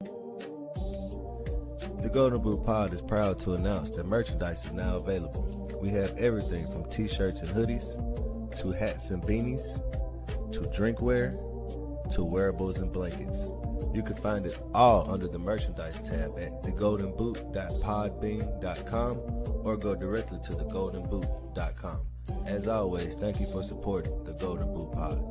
The Golden Boot Pod is proud to announce that merchandise is now available. We have everything from t-shirts and hoodies, to hats and beanies, to drinkware, to wearables and blankets. You can find it all under the merchandise tab at thegoldenboot.podbean.com or go directly to thegoldenboot.com. As always, thank you for supporting the Golden Boot Pod.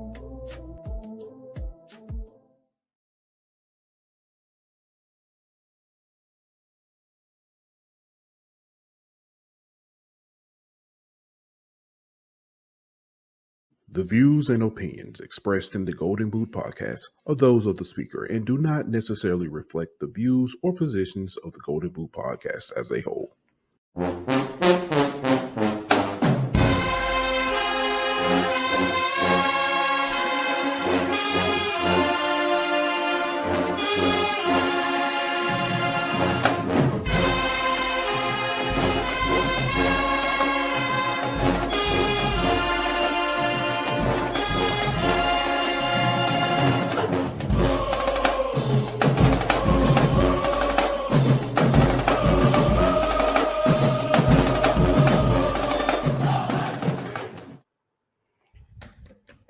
The views and opinions expressed in the Golden Boot podcast are those of the speaker and do not necessarily reflect the views or positions of the Golden Boot podcast as a whole.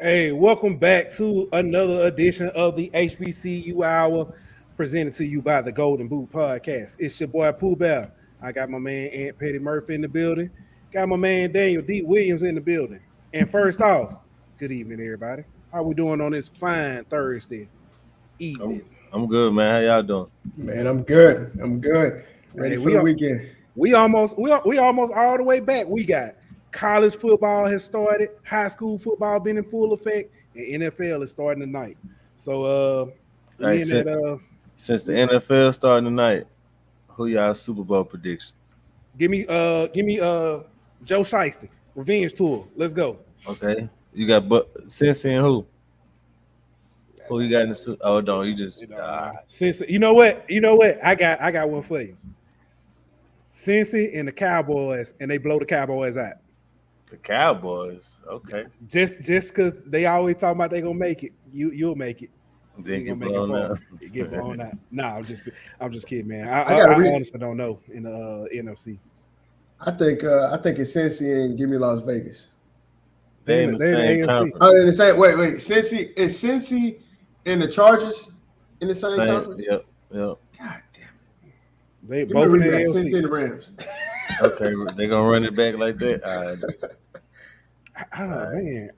Hey, welcome back to another edition of the HBCU Hour, presented to you by the Golden Boot Podcast. It's your boy Pooh Bear. I got my man Aunt Petty Murphy in the building. Got my man Daniel D. Williams in the building. And first off, good evening, everybody. How we doing on this fine Thursday evening? I'm good, man. How y'all doing? Man, I'm good. Ready for the weekend. We almost all the way back. We got college football has started, high school football been in full effect, and NFL is starting tonight. So since the NFL starting tonight, who y'all Super Bowl predictions? Give me Joe Shiesty, Revenge Tour. Let's go. Okay. You got Cincy and who? Who you got in the Super? Oh no, you just Cincy. You know what? I got one for you. Cincy and the Cowboys, and they blow the Cowboys out. The Cowboys, okay. Just because they always talk about they gonna make it, you'll make it. Then get blown out. Get blown out. No, I'm just kidding, man. I honestly don't know in the NFC. I think it's Cincy and give me Las Vegas. They in the same conference. Oh, in the same. Wait. Cincy is Cincy and the Chargers in the same conference. Yep. God damn it. They both in the Cincy and the Rams. Okay, they gonna run it back like that. Man,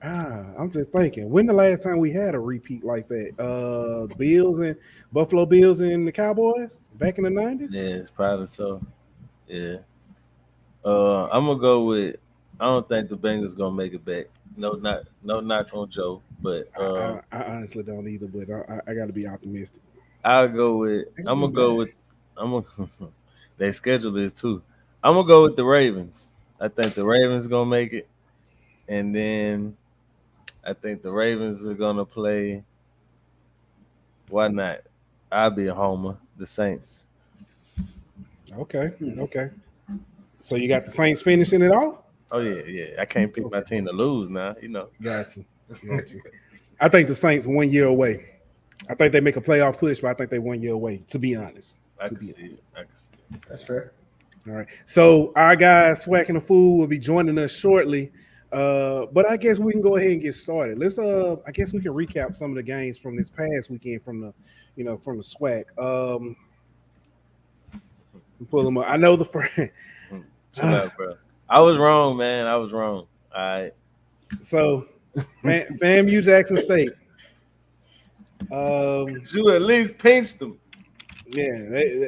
I'm just thinking. When the last time we had a repeat like that? Buffalo Bills and the Cowboys back in the 90s. Yeah, it's probably so. Yeah. I'm gonna go with. I don't think the Bengals gonna make it back. No knock on Joe, but I honestly don't either. But I got to be optimistic. I'll go with. I'm gonna go with. Their schedule is too. I'm gonna go with the Ravens. I think the Ravens gonna make it, and then I think the Ravens are gonna play. Why not? I'll be a homer. The Saints. Okay. So you got the Saints finishing it off? Oh yeah. I can't pick my team to lose now. You know. Got you. I think the Saints 1 year away. I think they make a playoff push, but I think they 1 year away. To be honest. I can see it. That's fair. All right. So our guy Swacking the Fool will be joining us shortly. But I guess we can go ahead and get started. Let's I guess we can recap some of the games from this past weekend from the SWAC. Pull them up. I know the first. Chill out, bro. I was wrong, man. I was wrong. All right. So FAMU Jackson State. You at least pinched them. Yeah,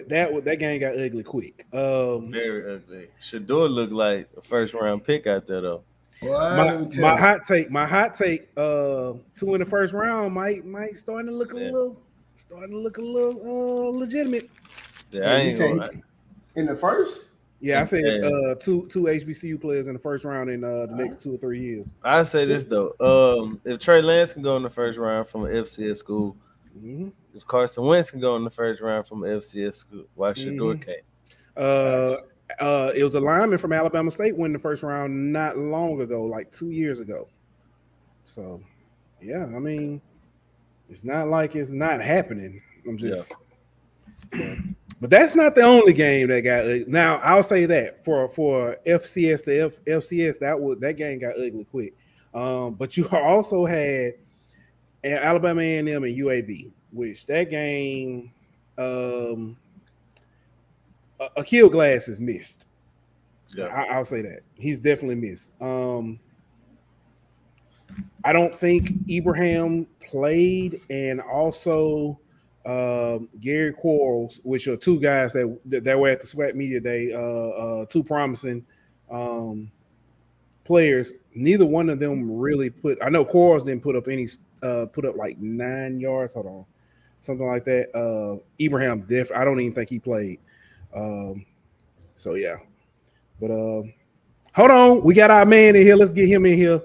that game got ugly quick. Very ugly. Shador looked like a first round pick out there though. My hot take, 2 in the first round might starting to look a little legitimate. Yeah, I ain't gonna. In the first? Yeah, I said two HBCU players in the first round in the next 2 or 3 years. I say this though. If Trey Lance can go in the first round from an FCS school, if Carson Wentz can go in the first round from an FCS school, why Shador can't? It was a lineman from Alabama State win the first round not long ago, like 2 years ago. So, yeah, I mean, it's not like it's not happening. I'm just So, but that's not the only game that got ugly. Now I'll say that for FCS to FCS that game got ugly quick. But you also had Alabama A&M and UAB, which that game, Akil Glass is missed. Yeah, I'll say that he's definitely missed. I don't think Ibrahim played, and also Gary Quarles, which are two guys that were at the SWAT Media Day, two promising players. Neither one of them really put. I know Quarles didn't put up like 9 yards. Hold on, something like that. Ibrahim I don't even think he played. So yeah, but hold on, we got our man in here. Let's get him in here.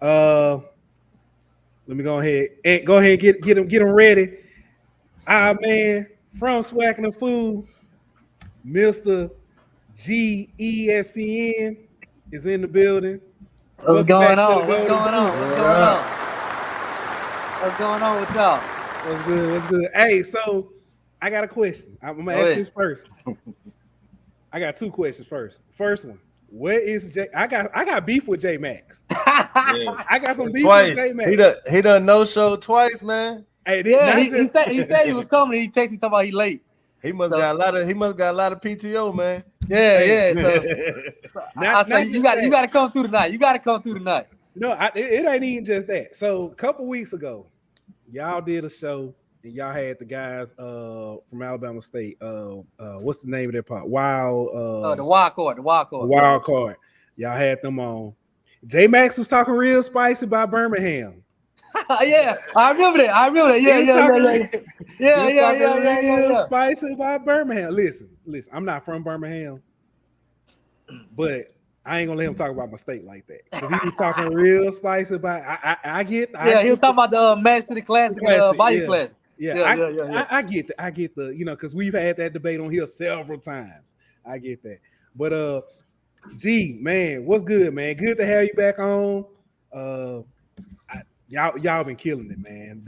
Let me go ahead and get him ready. Our man from Swacking the Food, Mr. GESPN is in the building. What's going on? What's going on with y'all? What's good? Hey, so I got a question. I'm gonna ask this first. I got two questions first. First one, where is J? I got beef with J Max. I got some beef with J Max. He done no show twice, man. Hey, he said he was coming. He texted me talking about he late. He must got a lot of PTO, man. Yeah. So you got to come through tonight. No, it ain't even just that. So a couple weeks ago, y'all did a show and y'all had the guys from Alabama State. What's the name of their part? The Wild Card. Y'all had them on. J Max was talking real spicy about Birmingham. Yeah, I remember that. Yeah. Spicy about Birmingham. Listen. I'm not from Birmingham, but I ain't gonna let him talk about my state like that because he was talking real spicy about. I get. He was talking about the Match City Classic and Bayou Classic. Yeah. I get the because we've had that debate on here several times. I get that, but G, man, what's good, man? Good to have you back on. Y'all been killing it, man.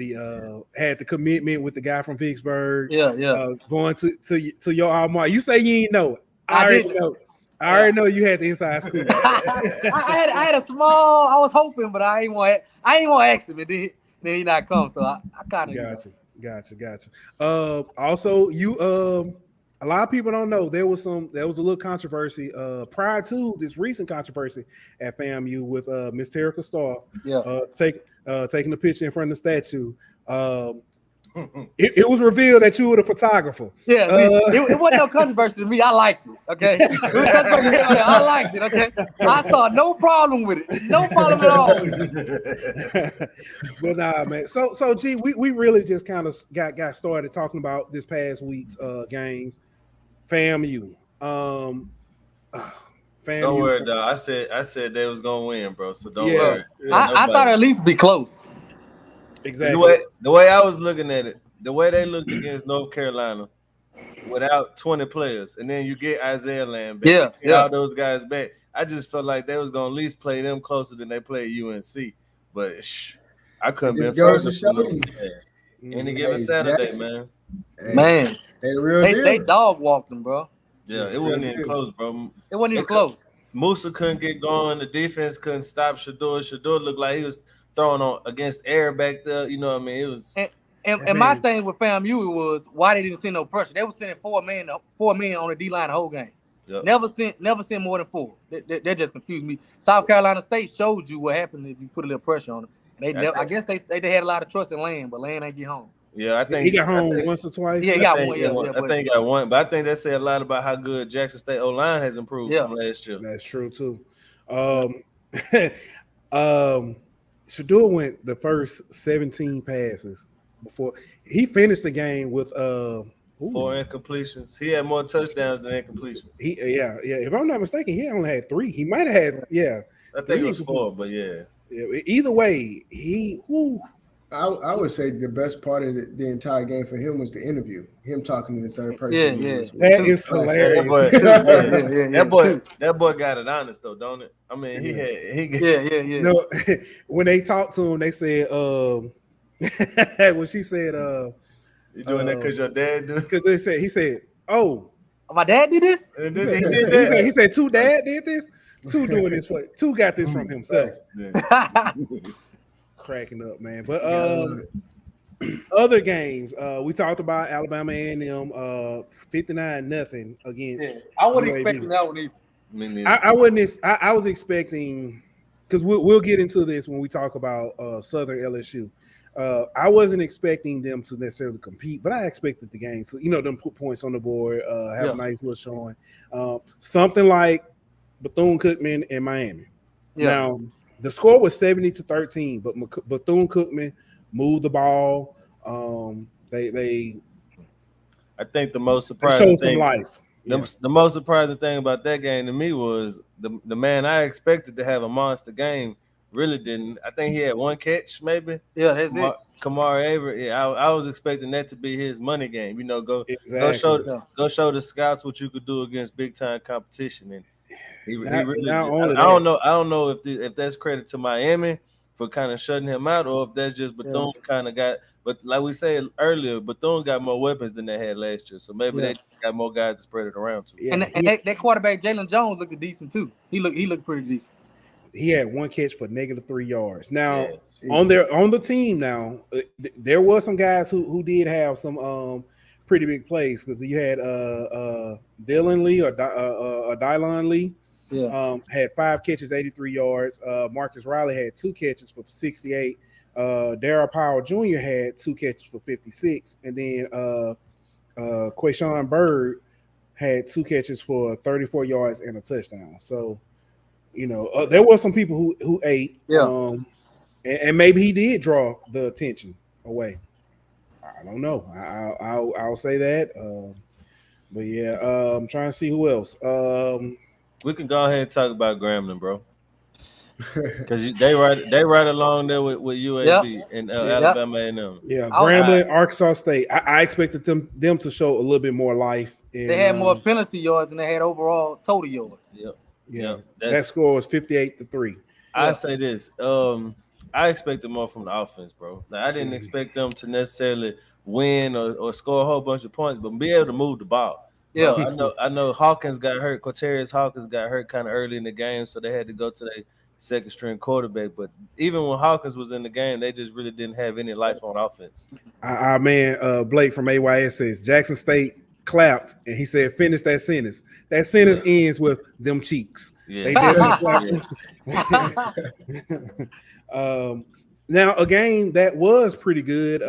Had the commitment with the guy from Vicksburg. Going to your alma mater. You say you ain't know it. I already know you had the inside scoop. I had a small. I was hoping, but I ain't want to ask him. And then he not come. So I kind of gotcha. Also, you a lot of people don't know there was a little controversy prior to this recent controversy at FAMU with Miss Terica Starr taking the picture in front of the statue. It was revealed that you were the photographer. Yeah, it wasn't no controversy to me. I liked it. Okay, it was controversy. I liked it. Okay, I saw no problem with it. No problem at all. But nah, man. So G, we really just kind of got started talking about this past week's games. FAMU. FAMU. Don't worry, dog. I said they was gonna win, bro. So don't worry. I thought at least be close. Exactly. The way I was looking at it, the way they looked against North Carolina without 20 players, and then you get Isaiah Lamb back, all those guys back. I just felt like they was gonna at least play them closer than they played UNC. But I couldn't be further from any given Saturday, Jackson. man. They dog walked them, bro. Yeah, it wasn't even close, bro. It wasn't even close. Musa couldn't get going. The defense couldn't stop Shador. Shador looked like he was throwing on against air back there. You know what I mean? It was. And my thing with FAMU was why they didn't send no pressure. They were sending four men on the D line the whole game. Yep. Never sent more than four. That just confused me. South Carolina State showed you what happened if you put a little pressure on them. I guess they had a lot of trust in Land, but Land ain't get home. Yeah, I think he got home once or twice. Yeah, he got one. I think he got one, but I think that said a lot about how good Jackson State O-line has improved from last year. That's true too. Shador went the first 17 passes before he finished the game with 4 incompletions. He had more touchdowns than incompletions. If I'm not mistaken, he only had 3. He might have had I think it was 4, but yeah. Either way, I would say the best part of the entire game for him was the interview. Him talking in the third person. That is hilarious. That boy got it honest though, don't it? I mean, he No, when they talked to him, they said when she said You doing that because your dad do? Because he said, "Oh, my dad did this." He said, "Two dad did this. Two doing this for. Two got this from himself." Cracking up, man. But other games, we talked about Alabama A&M, 59-0 against. I wasn't expecting that one either. I wouldn't. I was expecting, because we'll get into this when we talk about Southern LSU. I wasn't expecting them to necessarily compete, but I expected the game to, them put points on the board, have a nice little showing. Something like Bethune-Cookman and Miami. Yeah. Now, the score was 70-13, but Bethune-Cookman moved the ball. They I think the most surprising showed some life. The most surprising thing about that game to me was the man I expected to have a monster game really didn't. I think he had one catch, maybe. Yeah, that's it. Kamar Avery. Yeah, I was expecting that to be his money game. Go show the scouts what you could do against big time competition. And he really. I don't know if that's credit to Miami for kind of shutting him out, or if that's just Bethune kind of got. But like we said earlier, Bethune got more weapons than they had last year, so maybe they got more guys to spread it around to. Yeah. And that quarterback Jalen Jones looked decent too. He looked pretty decent. He had one catch for -3 yards. Now on the team now, there was some guys who did have some pretty big plays, because you had Dylan Lee or Dylon Lee. Had 5 catches, 83 yards. Marcus Riley had 2 catches for 68. Darryl Powell Jr. had 2 catches for 56, and then Quayshawn Bird had 2 catches for 34 yards and a touchdown. So, there were some people who ate. And maybe he did draw the attention away. I don't know. I'll say that. But I'm trying to see who else. We can go ahead and talk about Grambling, bro. Because they right along there with UAB and Alabama A&M. Yeah, Grambling, Arkansas State. I expected them to show a little bit more life. And, they had more penalty yards than they had overall total yards. That score was 58-3. I say this. I expected more from the offense, bro. Now, I didn't expect them to necessarily win or score a whole bunch of points, but be able to move the ball. Yeah, I know. Hawkins got hurt. Quatarius Hawkins got hurt kind of early in the game, so they had to go to their second string quarterback. But even when Hawkins was in the game, they just really didn't have any life on offense. Our man Blake from AYS says Jackson State clapped, and he said, "Finish that sentence." That sentence ends with them cheeks. Yeah. They definitely clapped. Now, a game that was pretty good.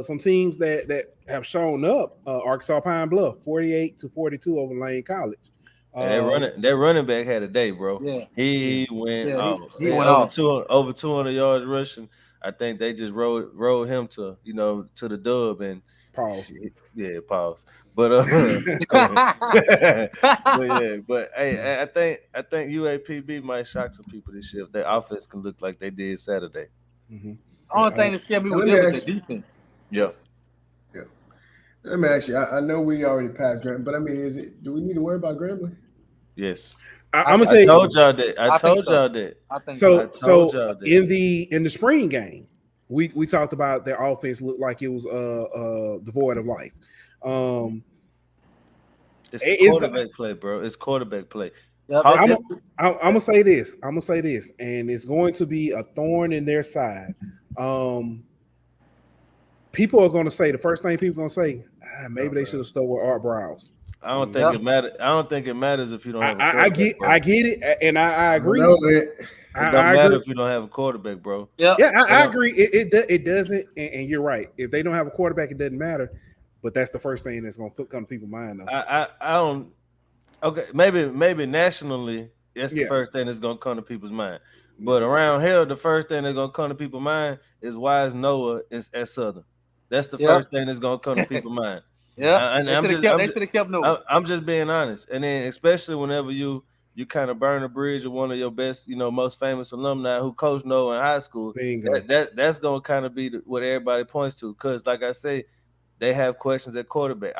Some teams that have shown up. Arkansas Pine Bluff, 48-42 over Lane College. That running back had a day, bro. Yeah, he went off. He went over 200 yards rushing. I think they just rode him to the dub and pause. Yeah, pause. But but hey, I think UAPB might shock some people this year if their offense can look like they did Saturday. Mm-hmm. Only thing that scared me was the defense. Yeah. Let me ask you. I know we already passed Grambling, but I mean, do we need to worry about Grambling? Yes. I'm gonna say. I told y'all that. I told y'all that. I think so. In the spring game, we talked about their offense looked like it was devoid of life. It's quarterback play, bro. It's quarterback play. Yep. I'm gonna say this, and it's going to be a thorn in their side. People are going to say, the first thing people are going to say, maybe they should have stole with Art Browse. I don't think it matters. I don't think it matters if you don't have a quarterback. I get it, and I agree. It doesn't matter if you don't have a quarterback, bro. I agree. It doesn't, and you're right. If they don't have a quarterback, it doesn't matter. But that's the first thing that's going to come to people's mind, though. I don't. Okay, maybe nationally, that's the first thing that's going to come to people's mind. But around here, the first thing that's going to come to people's mind is why is Noah at Southern. That's the first thing that's going to come to people's mind. They should have kept Noah. I'm just being honest. And then especially whenever you kind of burn a bridge with one of your best, most famous alumni who coached Noah in high school, that's going to kind of be what everybody points to. Because like I say, they have questions at quarterback.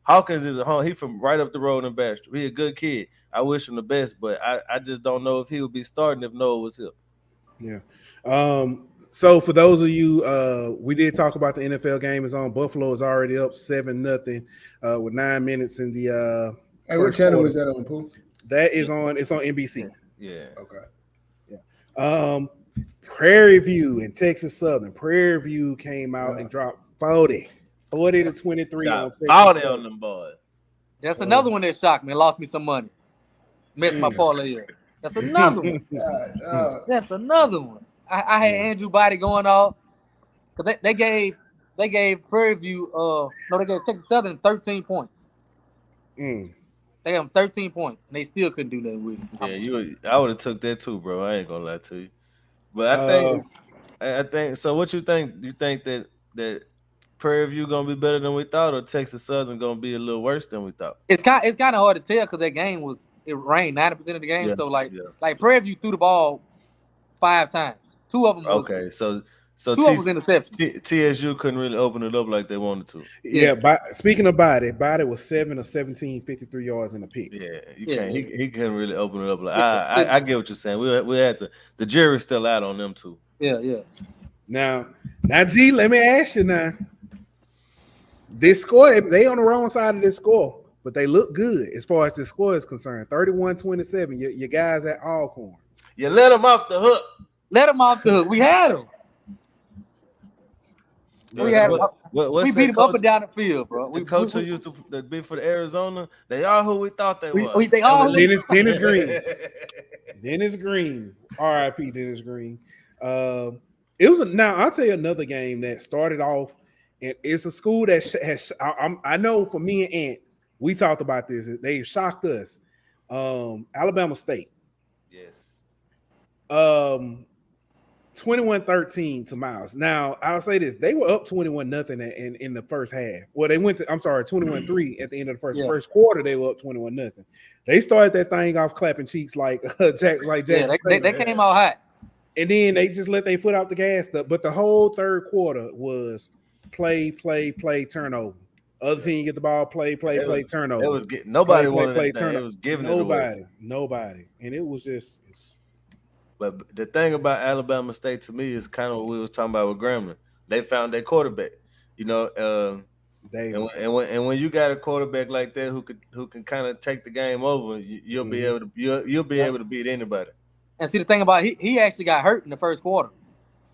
Hawkins is at home. He from right up the road in Bastrop. He a good kid. I wish him the best, but I just don't know if he would be starting if Noah was here. Yeah. So for those of you, we did talk about the NFL game is on. Buffalo is already up 7-0 with 9 minutes in the. Hey, what channel was that on, Pooh? That is on. It's on NBC. Yeah. Okay. Yeah. Prairie View and Texas Southern. Prairie View came out and dropped 40 to 23 on Texas Southern. Southern. On them boys. That's another one that shocked me and lost me some money. Missed my parlay here. That's another one. That's another one. I had Andrew Body going off because they gave Prairie View they gave Texas Southern 13 points. They gave them 13 points and they still couldn't do nothing with it. Yeah, I would have took that too, bro. I ain't gonna lie to you. But I think so. What you think? You think that Prairie View gonna be better than we thought, or Texas Southern gonna be a little worse than we thought? It's kind of hard to tell because that game it rained 90% of the game. So like Prairie View threw the ball 5 times. 2 of them was okay. So 2 of them was interceptions. TSU couldn't really open it up like they wanted to. Yeah. Speaking of Body was 7 of 17, 53 yards in a pick. Yeah, can't. He couldn't really open it up. Like I get what you're saying. We had the jury's still out on them too. Yeah. Now, G, let me ask you now. This score, they on the wrong side of this score, but they look good as far as the score is concerned. 31-27. Your guys at Alcorn. You let them off the hook. Let them off the hook. We had them. We beat them up and down the field, bro. The coach who used to be for the Arizona, they are who we thought they were. They are Dennis Green. Dennis Green. R.I.P. Dennis Green. Now I'll tell you another game that started off, and it's a school that has. I know for me and Ant, we talked about this. They shocked us. Alabama State. Yes. 21-13 to Miles. Now, I'll say this. They were up 21-0 in the first half. Well, they went to, 21-3 at the end of the first quarter. They were up 21-0. They started that thing off clapping cheeks like Jack. They came out hot. And then they just let their foot out the gas. But the whole third quarter was play, turnover. Other team get the ball, play, turnover. It was nobody wanted play, turnover. It was giving nobody. And it was just. But the thing about Alabama State to me is kind of what we was talking about with Grambling. They found their quarterback, and when you got a quarterback like that who can kind of take the game over, you'll be able to beat anybody. And see the thing about he actually got hurt in the first quarter.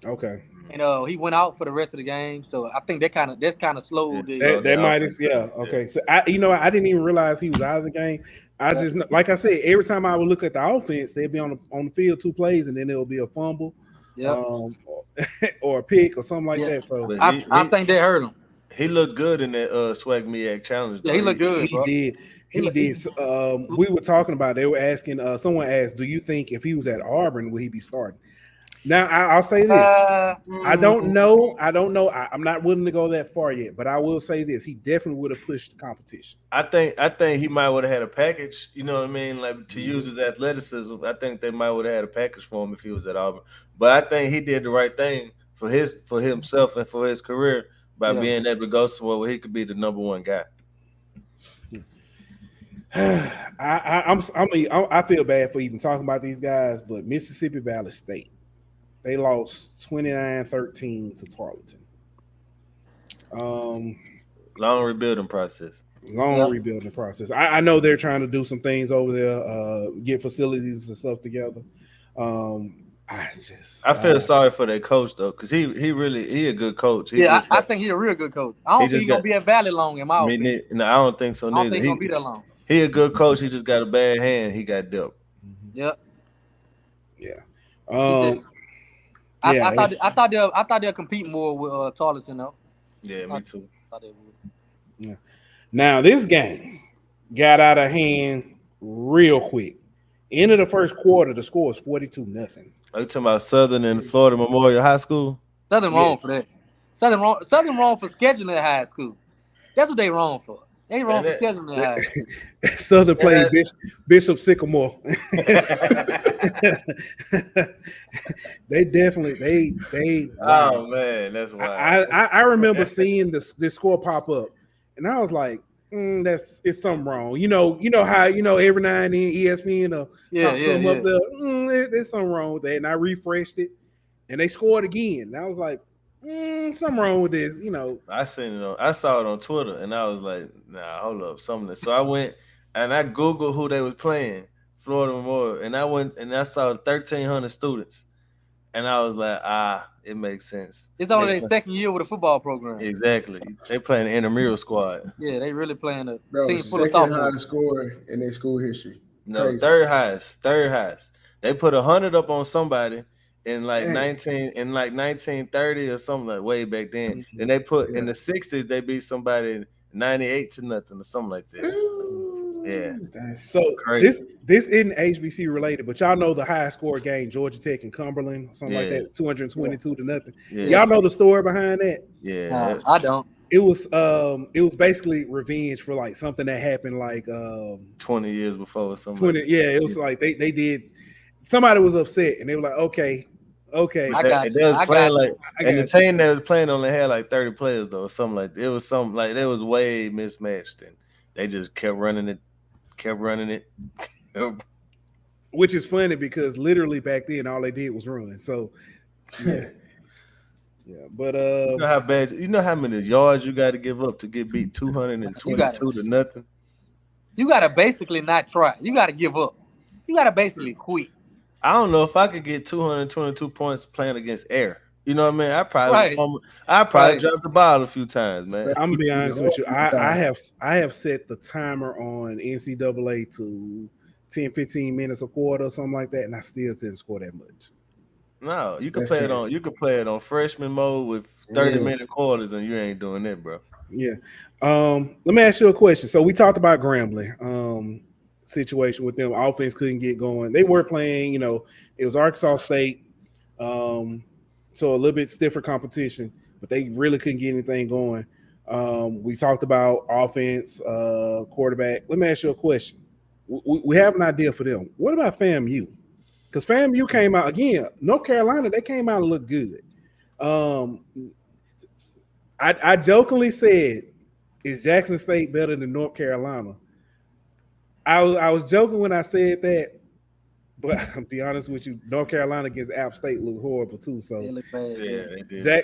Okay. And he went out for the rest of the game, so I think that kind of slowed. That might have, okay. So I didn't even realize he was out of the game. I just, like I said, every time I would look at the offense, they'd be on the field 2 plays, and then there will be a fumble, or a pick or something like that. So I think they hurt him. He looked good in that Swag Miak challenge. Yeah, he looked good. He did. We were talking about. They were asking. Someone asked, "Do you think if he was at Auburn, would he be starting?" Now I'll say this. I don't know. I'm not willing to go that far yet, but I will say this: he definitely would have pushed the competition. I think he might would have had a package. You know what I mean? Like to use his athleticism. I think they might would have had a package for him if he was at Auburn. But I think he did the right thing for himself and for his career by being able to go somewhere where he could be the number 1 guy. I feel bad for even talking about these guys, but Mississippi Valley State. They lost 29-13 to Tarleton. Long rebuilding process. Rebuilding process. I know they're trying to do some things over there, get facilities and stuff together. I feel sorry for their coach though, because he a good coach. I think he's a real good coach. I don't think he's gonna be at Valley long in my opinion. No, I don't think so. I don't think he's gonna be that long. He a good coach. He just got a bad hand. He got dealt. Yep. Yeah. I thought they'll compete more with Tarleton though. Yeah, me too. I thought they would. Yeah. Now this game got out of hand real quick. End of the first quarter, the score is 42-0. Are you talking about Southern and Florida Memorial High School? Southern wrong for that. Southern wrong for scheduling at high school. That's what they wrong for. They wrong for scheduling at high school. Southern played Bishop Sycamore. They definitely Oh man, that's wild. I remember seeing this score pop up, and I was like, it's something wrong. You know how every now and then ESPN pop something up there. There's something wrong with that, and I refreshed it, and they scored again. And I was like, something wrong with this, I saw it on Twitter, and I was like, nah, hold up, something. So I went and I Googled who they was playing, Florida Memorial, and I went and I saw 1,300 students, and I was like, it makes sense. It's only their second year with a football program. Exactly. They playing the intramural squad. Yeah, they really playing a team full of sophomores. Second highest score in their school history. No, crazy. Third highest. They put 100 up on somebody in like 1930 or something, like way back then. Mm-hmm. Then they put in the 60s, they beat somebody 98-0 or something like that. Ooh, yeah. So crazy. This isn't HBC related, but y'all know the highest score game, Georgia Tech and Cumberland, something like that, 222-0. Yeah. Y'all know the story behind that? Yeah. I don't. It was basically revenge for like something that happened like 20 years before or something. 20, yeah, it was like they did. Somebody was upset and they were like, okay. I got you. And the team that was playing only had like 30 players though, or something like that. It was something like they was way mismatched and they just kept running it. Which is funny because literally back then all they did was run. So yeah. Yeah, but you know how bad, you know how many yards you got to give up to get beat 222-0? You got to basically not try. You got to give up. You got to basically quit. I don't know if I could get 222 points playing against air. You know what I mean? I probably dropped the ball a few times, man. I'm gonna be honest with you. I have set the timer on NCAA to 10-15 minutes a quarter or something like that, and I still couldn't score that much. No, you can play it on freshman mode with 30-minute quarters, and you ain't doing that, bro. Yeah. Let me ask you a question. So we talked about Grambling situation with them. Offense couldn't get going. They were playing, it was Arkansas State, so a little bit stiffer competition, but they really couldn't get anything going. We talked about offense, quarterback. Let me ask you a question. We have an idea for them. What about FAMU? Because FAMU came out again. North Carolina, they came out and looked good. I jokingly said, "Is Jackson State better than North Carolina?" I was joking when I said that, but I'll be honest with you, North Carolina against App State looked horrible too. So they did.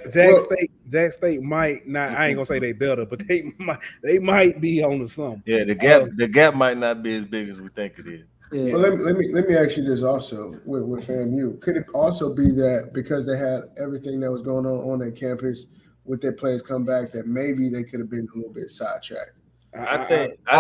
Jack State might not. I ain't gonna say they better, but they might be on to something. Yeah, the gap might not be as big as we think it is. Yeah. Well, let me ask you this also with FAMU. Could it also be that because they had everything that was going on their campus with their players come back, that maybe they could have been a little bit sidetracked? I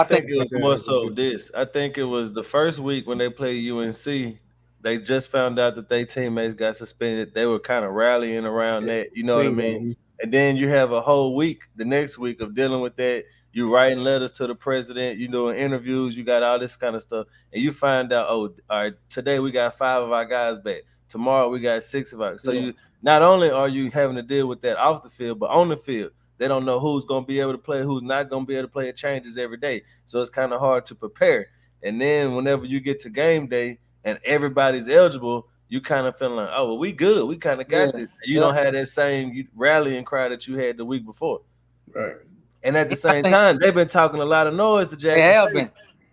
think it was more so this. I think it was the first week when they played UNC. They just found out that their teammates got suspended. They were kind of rallying around that. You know what I mean? And then you have a whole week, the next week, of dealing with that. You writing letters to the president, you doing interviews, you got all this kind of stuff, and you find out, all right, today we got 5 of our guys back. Tomorrow we got 6 of ours. So you not only are you having to deal with that off the field, but on the field, they don't know who's going to be able to play, who's not going to be able to play. It changes every day, so it's kind of hard to prepare. And then whenever you get to game day and everybody's eligible, you kind of feeling like, oh, well, we good, we kind of got this. You don't have that same rallying cry that you had the week before, right? And at the same time, they've been talking a lot of noise to Jackson State.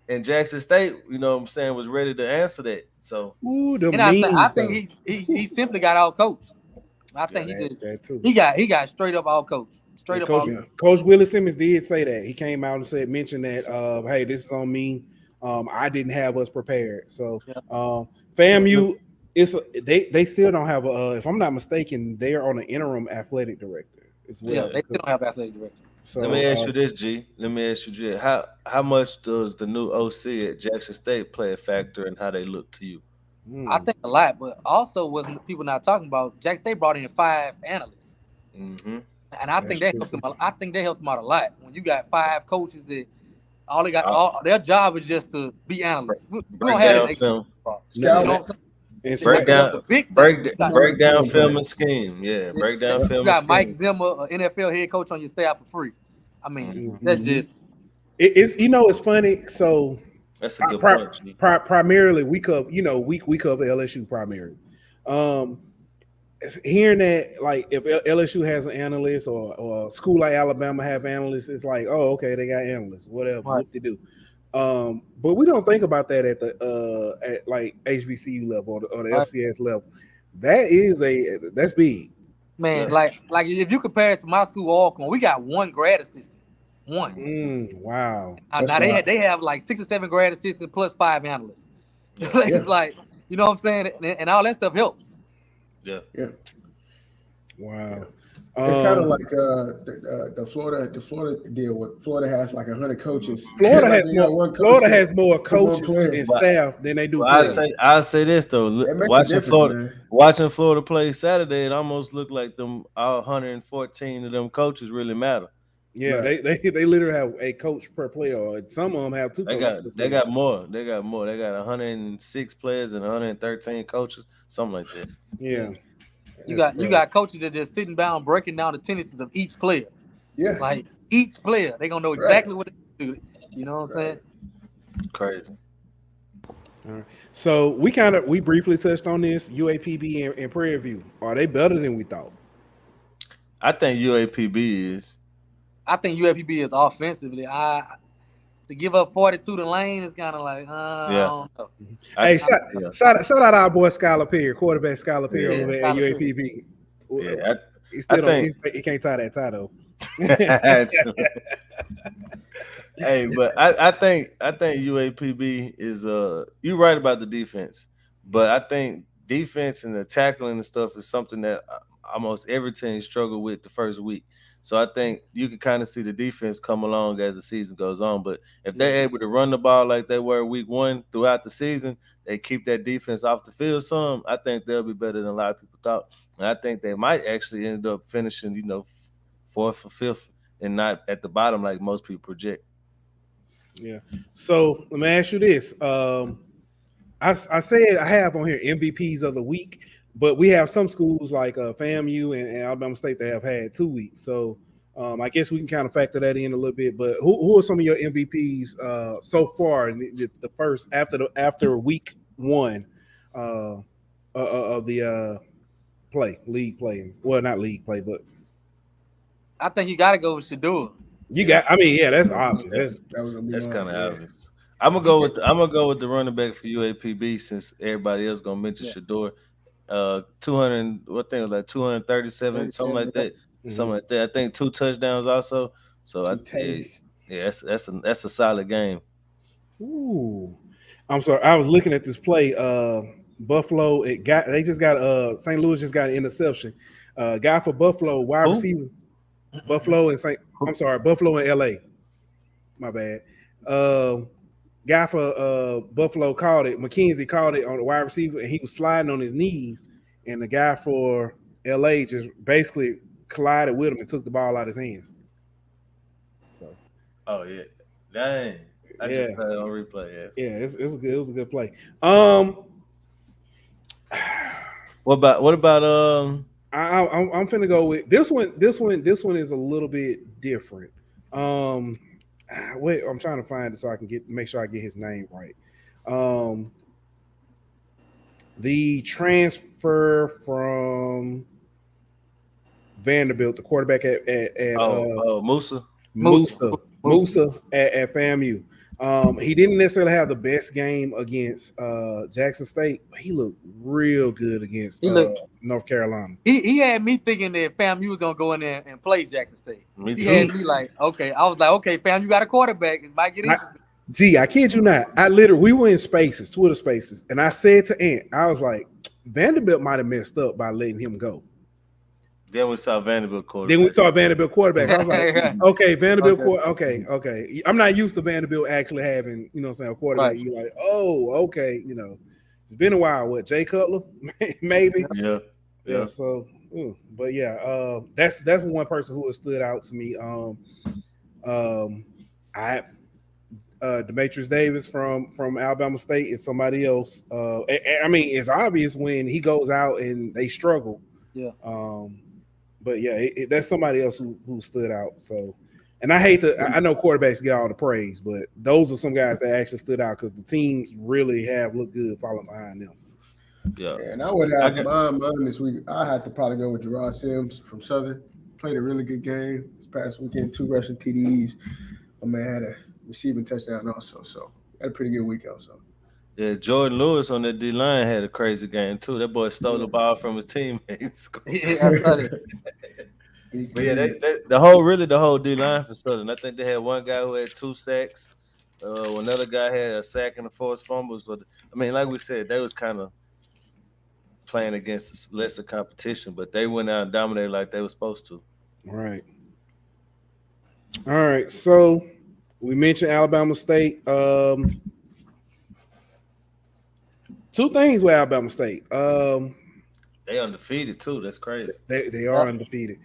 And Jackson State, you know what I'm saying, was ready to answer that. So I think he simply got out coached. I think he got straight up out coached. Coach Willie Simmons did say that. He came out and mentioned that hey, this is on me. I didn't have us prepared. So FAMU they still don't have if I'm not mistaken, they are on an interim athletic director as well. Yeah, they still don't have athletic director. So, let me ask you this, G. How much does the new OC at Jackson State play a factor in how they look to you? I think a lot, but also what people not talking about, Jackson State brought in 5 analysts. Mm-hmm. And I think they helped them. I think they helped them out a lot. When you got 5 coaches that all their job is just to be analysts. We don't have that. Break down film and scheme. Yeah, break down film. You got Mike Zimmer, an NFL head coach, on your staff for free. I mean, that's just. It's it's funny. So that's a good point. Primarily, we cover LSU primarily. Hearing that, like, if LSU has an analyst or a school like Alabama have analysts, it's like, oh, okay, they got analysts, whatever, what they do. But we don't think about that at the at like HBCU level or the FCS level. That's big. Man, like if you compare it to my school, Alcorn, we got one grad assistant. One. Wow. Now they have like 6 or 7 grad assistants plus 5 analysts. Yeah. It's like, you know what I'm saying? And all that stuff helps. Yeah. Wow. It's kind of like the Florida deal. With Florida has like 100 coaches. Florida Like has more coaches and staff than they do. I say this though. Watching Florida play Saturday, it almost looked like them all 114 of them coaches really matter. Yeah, right. they literally have a coach per player, or some of them have 2 coaches. They got more. They got 106 players and 113 coaches, something like that. Yeah. You got coaches that just sitting down breaking down the tendencies of each player. Yeah. Like each player, they're gonna know exactly what they do. You know what I'm saying? Crazy. All right. So we briefly touched on this. UAPB and Prairie View. Are they better than we thought? I think UAPB is. I think UAPB is offensively. To give up 42 to Lane is kind of like, I don't know. Hey, shout out our boy Skylar Perry, quarterback Skylar Perry over at UAPB. He can't tie that tie though. Hey, but I think UAPB is you're right about the defense, but I think defense and the tackling and stuff is something that almost every team struggle with the first week. So I think you can kind of see the defense come along as the season goes on. But if they're able to run the ball like they were week 1 throughout the season, they keep that defense off the field some, I think they'll be better than a lot of people thought. And I think they might actually end up finishing, 4th or 5th and not at the bottom like most people project. Yeah. So let me ask you this. I said I have on here MVPs of the week, but we have some schools like FAMU and Alabama State that have had 2 weeks. So I guess we can kind of factor that in a little bit. But who are some of your MVPs so far in the first after week 1 of the league play? Well, not league play, but I think you got to go with Shador. That's obvious. That's kind of obvious. I'm gonna go with the running back for UAPB since everybody else gonna mention Shador. 200, what thing was like 237, something like that. Mm-hmm. Something like that. I think 2 touchdowns also. So that's a solid game. Ooh, I'm sorry. I was looking at this play. Buffalo. St. Louis just got an interception. Guy for Buffalo, wide receiver. Buffalo and Buffalo and LA. My bad. Guy for Buffalo called it. McKenzie called it on the wide receiver, and he was sliding on his knees. And the guy for LA just basically collided with him and took the ball out of his hands. So. Oh yeah, dang! I just had it on replay. Yeah, it was a good play. What about I'm finna go with this one. This one is a little bit different. Wait, I'm trying to find it so I can make sure I get his name right. The transfer from Vanderbilt, the quarterback at Musa at FAMU. He didn't necessarily have the best game against Jackson State, but he looked real good against North Carolina. He had me thinking that FAMU was gonna go in there and play Jackson State. Me too. He had me like, okay. I was like, okay, FAMU got a quarterback. It might get interesting. I kid you not. We were in spaces, Twitter spaces, and I said to Ant, I was like, Vanderbilt might have messed up by letting him go. Then we saw Vanderbilt quarterback. I was like, okay, Vanderbilt quarterback. Okay. I'm not used to Vanderbilt actually having, a quarterback. Right. You're like, oh, okay. It's been a while. What, Jay Cutler? Maybe. Yeah. So, but yeah, that's one person who has stood out to me. Demetrius Davis from Alabama State is somebody else. It's obvious when he goes out and they struggle. Yeah. But yeah, that's somebody else who stood out. So, and I know quarterbacks get all the praise, but those are some guys that actually stood out because the teams really have looked good following behind them. Yeah. And I would have mine this week. I had to probably go with Gerard Sims from Southern. Played a really good game this past weekend, 2 rushing TDs. My man had a receiving touchdown also, so had a pretty good week also. Yeah, Jordan Lewis on that D line had a crazy game too. That boy stole the ball from his teammates. Yeah, I saw that. But yeah, the whole D line for Southern. I think they had one guy who had 2 sacks. Another guy had a sack and a forced fumbles. But I mean, like we said, they was kind of playing against lesser competition, but they went out and dominated like they were supposed to. All right. So we mentioned Alabama State. 2 things with Alabama State. They undefeated too. That's crazy. They are undefeated.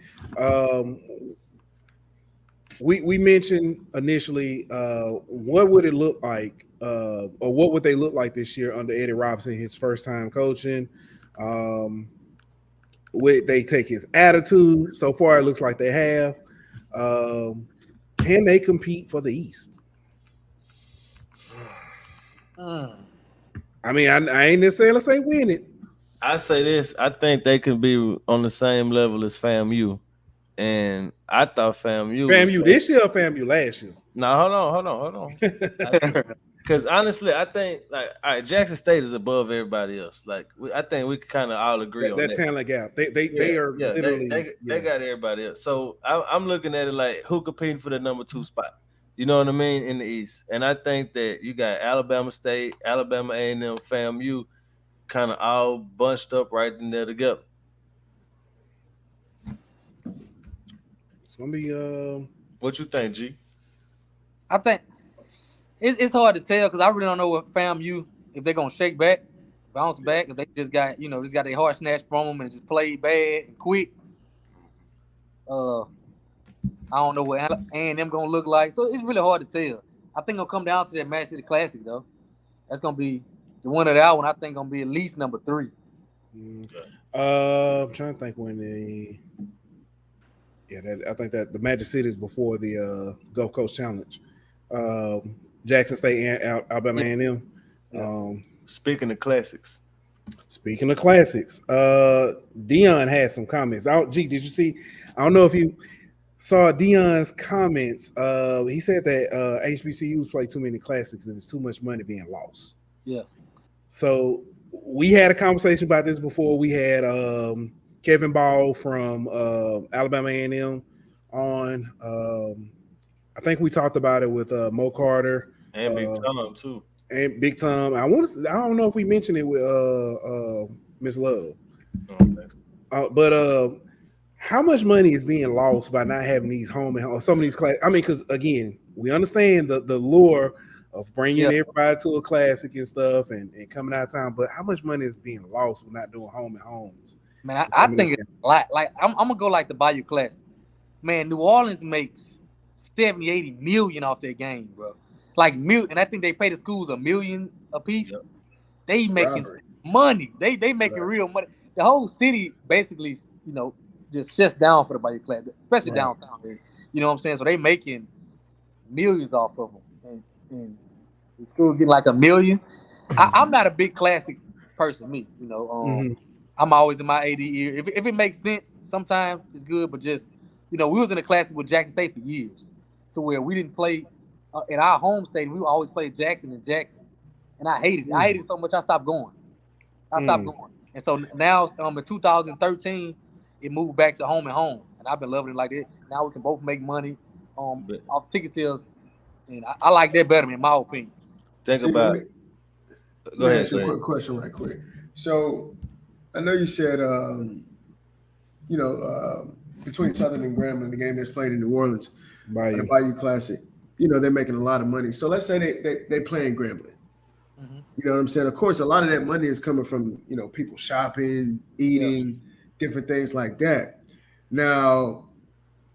We mentioned initially what would it look like, or what would they look like this year under Eddie Robinson, his first time coaching. Would they take his attitude? So far, it looks like they have. Can they compete for the East? I mean, I ain't necessarily say win it. I say this. I think they can be on the same level as FAMU. And I thought FAMU this year or FAMU last year? No, hold on. Because honestly, I think all right, Jackson State is above everybody else. I think we can kind of all agree on that. That talent gap. They are literally they got everybody else. So I'm looking at it like who competing for the number 2 spot. You know what I mean, in the East. And I think that you got Alabama State, Alabama A&M, FAMU, kind of all bunched up right in there together. It's gonna be What you think, G? I think it's hard to tell because I really don't know what FAMU, if they're gonna shake back, bounce back, if they just got their heart snatched from them and just played bad and quit. I don't know what A&M gonna look like, so it's really hard to tell. I think it'll come down to that Match City Classic though. That's gonna be the one of that one. I think gonna be at least number 3. I'm trying to think when they. Yeah, I think that the Magic City is before the Gulf Coast Challenge. Jackson State and Alabama A&M. Speaking of classics, Dion had some comments. Did you see? I don't know if you saw Dion's comments. He said that HBCUs play too many classics and there's too much money being lost. Yeah. So we had a conversation about this before. We had Kevin Ball from Alabama A&M on. I think we talked about it with Mo Carter and Big Tom too. And Big Tom. I don't know if we mentioned it with Miss Love. But how much money is being lost by not having these home and some of these classes? I mean, because again, we understand the lure of bringing everybody to a classic and stuff and coming out of town, but how much money is being lost with not doing home and homes? Man, I think it's like I'm gonna go like the Bayou Classic. Man, New Orleans makes 70-80 million off their game, bro. And I think they pay the schools $1 million a piece. Yep. They making money. They making real money. The whole city basically, just shuts down for the Bayou Classic, especially downtown here. You know what I'm saying? So they making millions off of them, and the school getting like $1 million. I'm not a big classic person, me. I'm always in my AD ear. If it makes sense, sometimes it's good, but just we was in a classic with Jackson State for years, to where we didn't play in our home stadium. We always played Jackson, and I hated it. I hated it so much I stopped going. And so now in 2013, it moved back to home and home, and I've been loving it like that. Now we can both make money off ticket sales, and I like that better, in my opinion. Think about it. Go ahead. A quick question, right quick. So I know you said, between Southern and Grambling, the game that's played in New Orleans, the Bayou Classic, they're making a lot of money. So let's say they play in Grambling. Mm-hmm. You know what I'm saying? Of course, a lot of that money is coming from, people shopping, eating, different things like that. Now,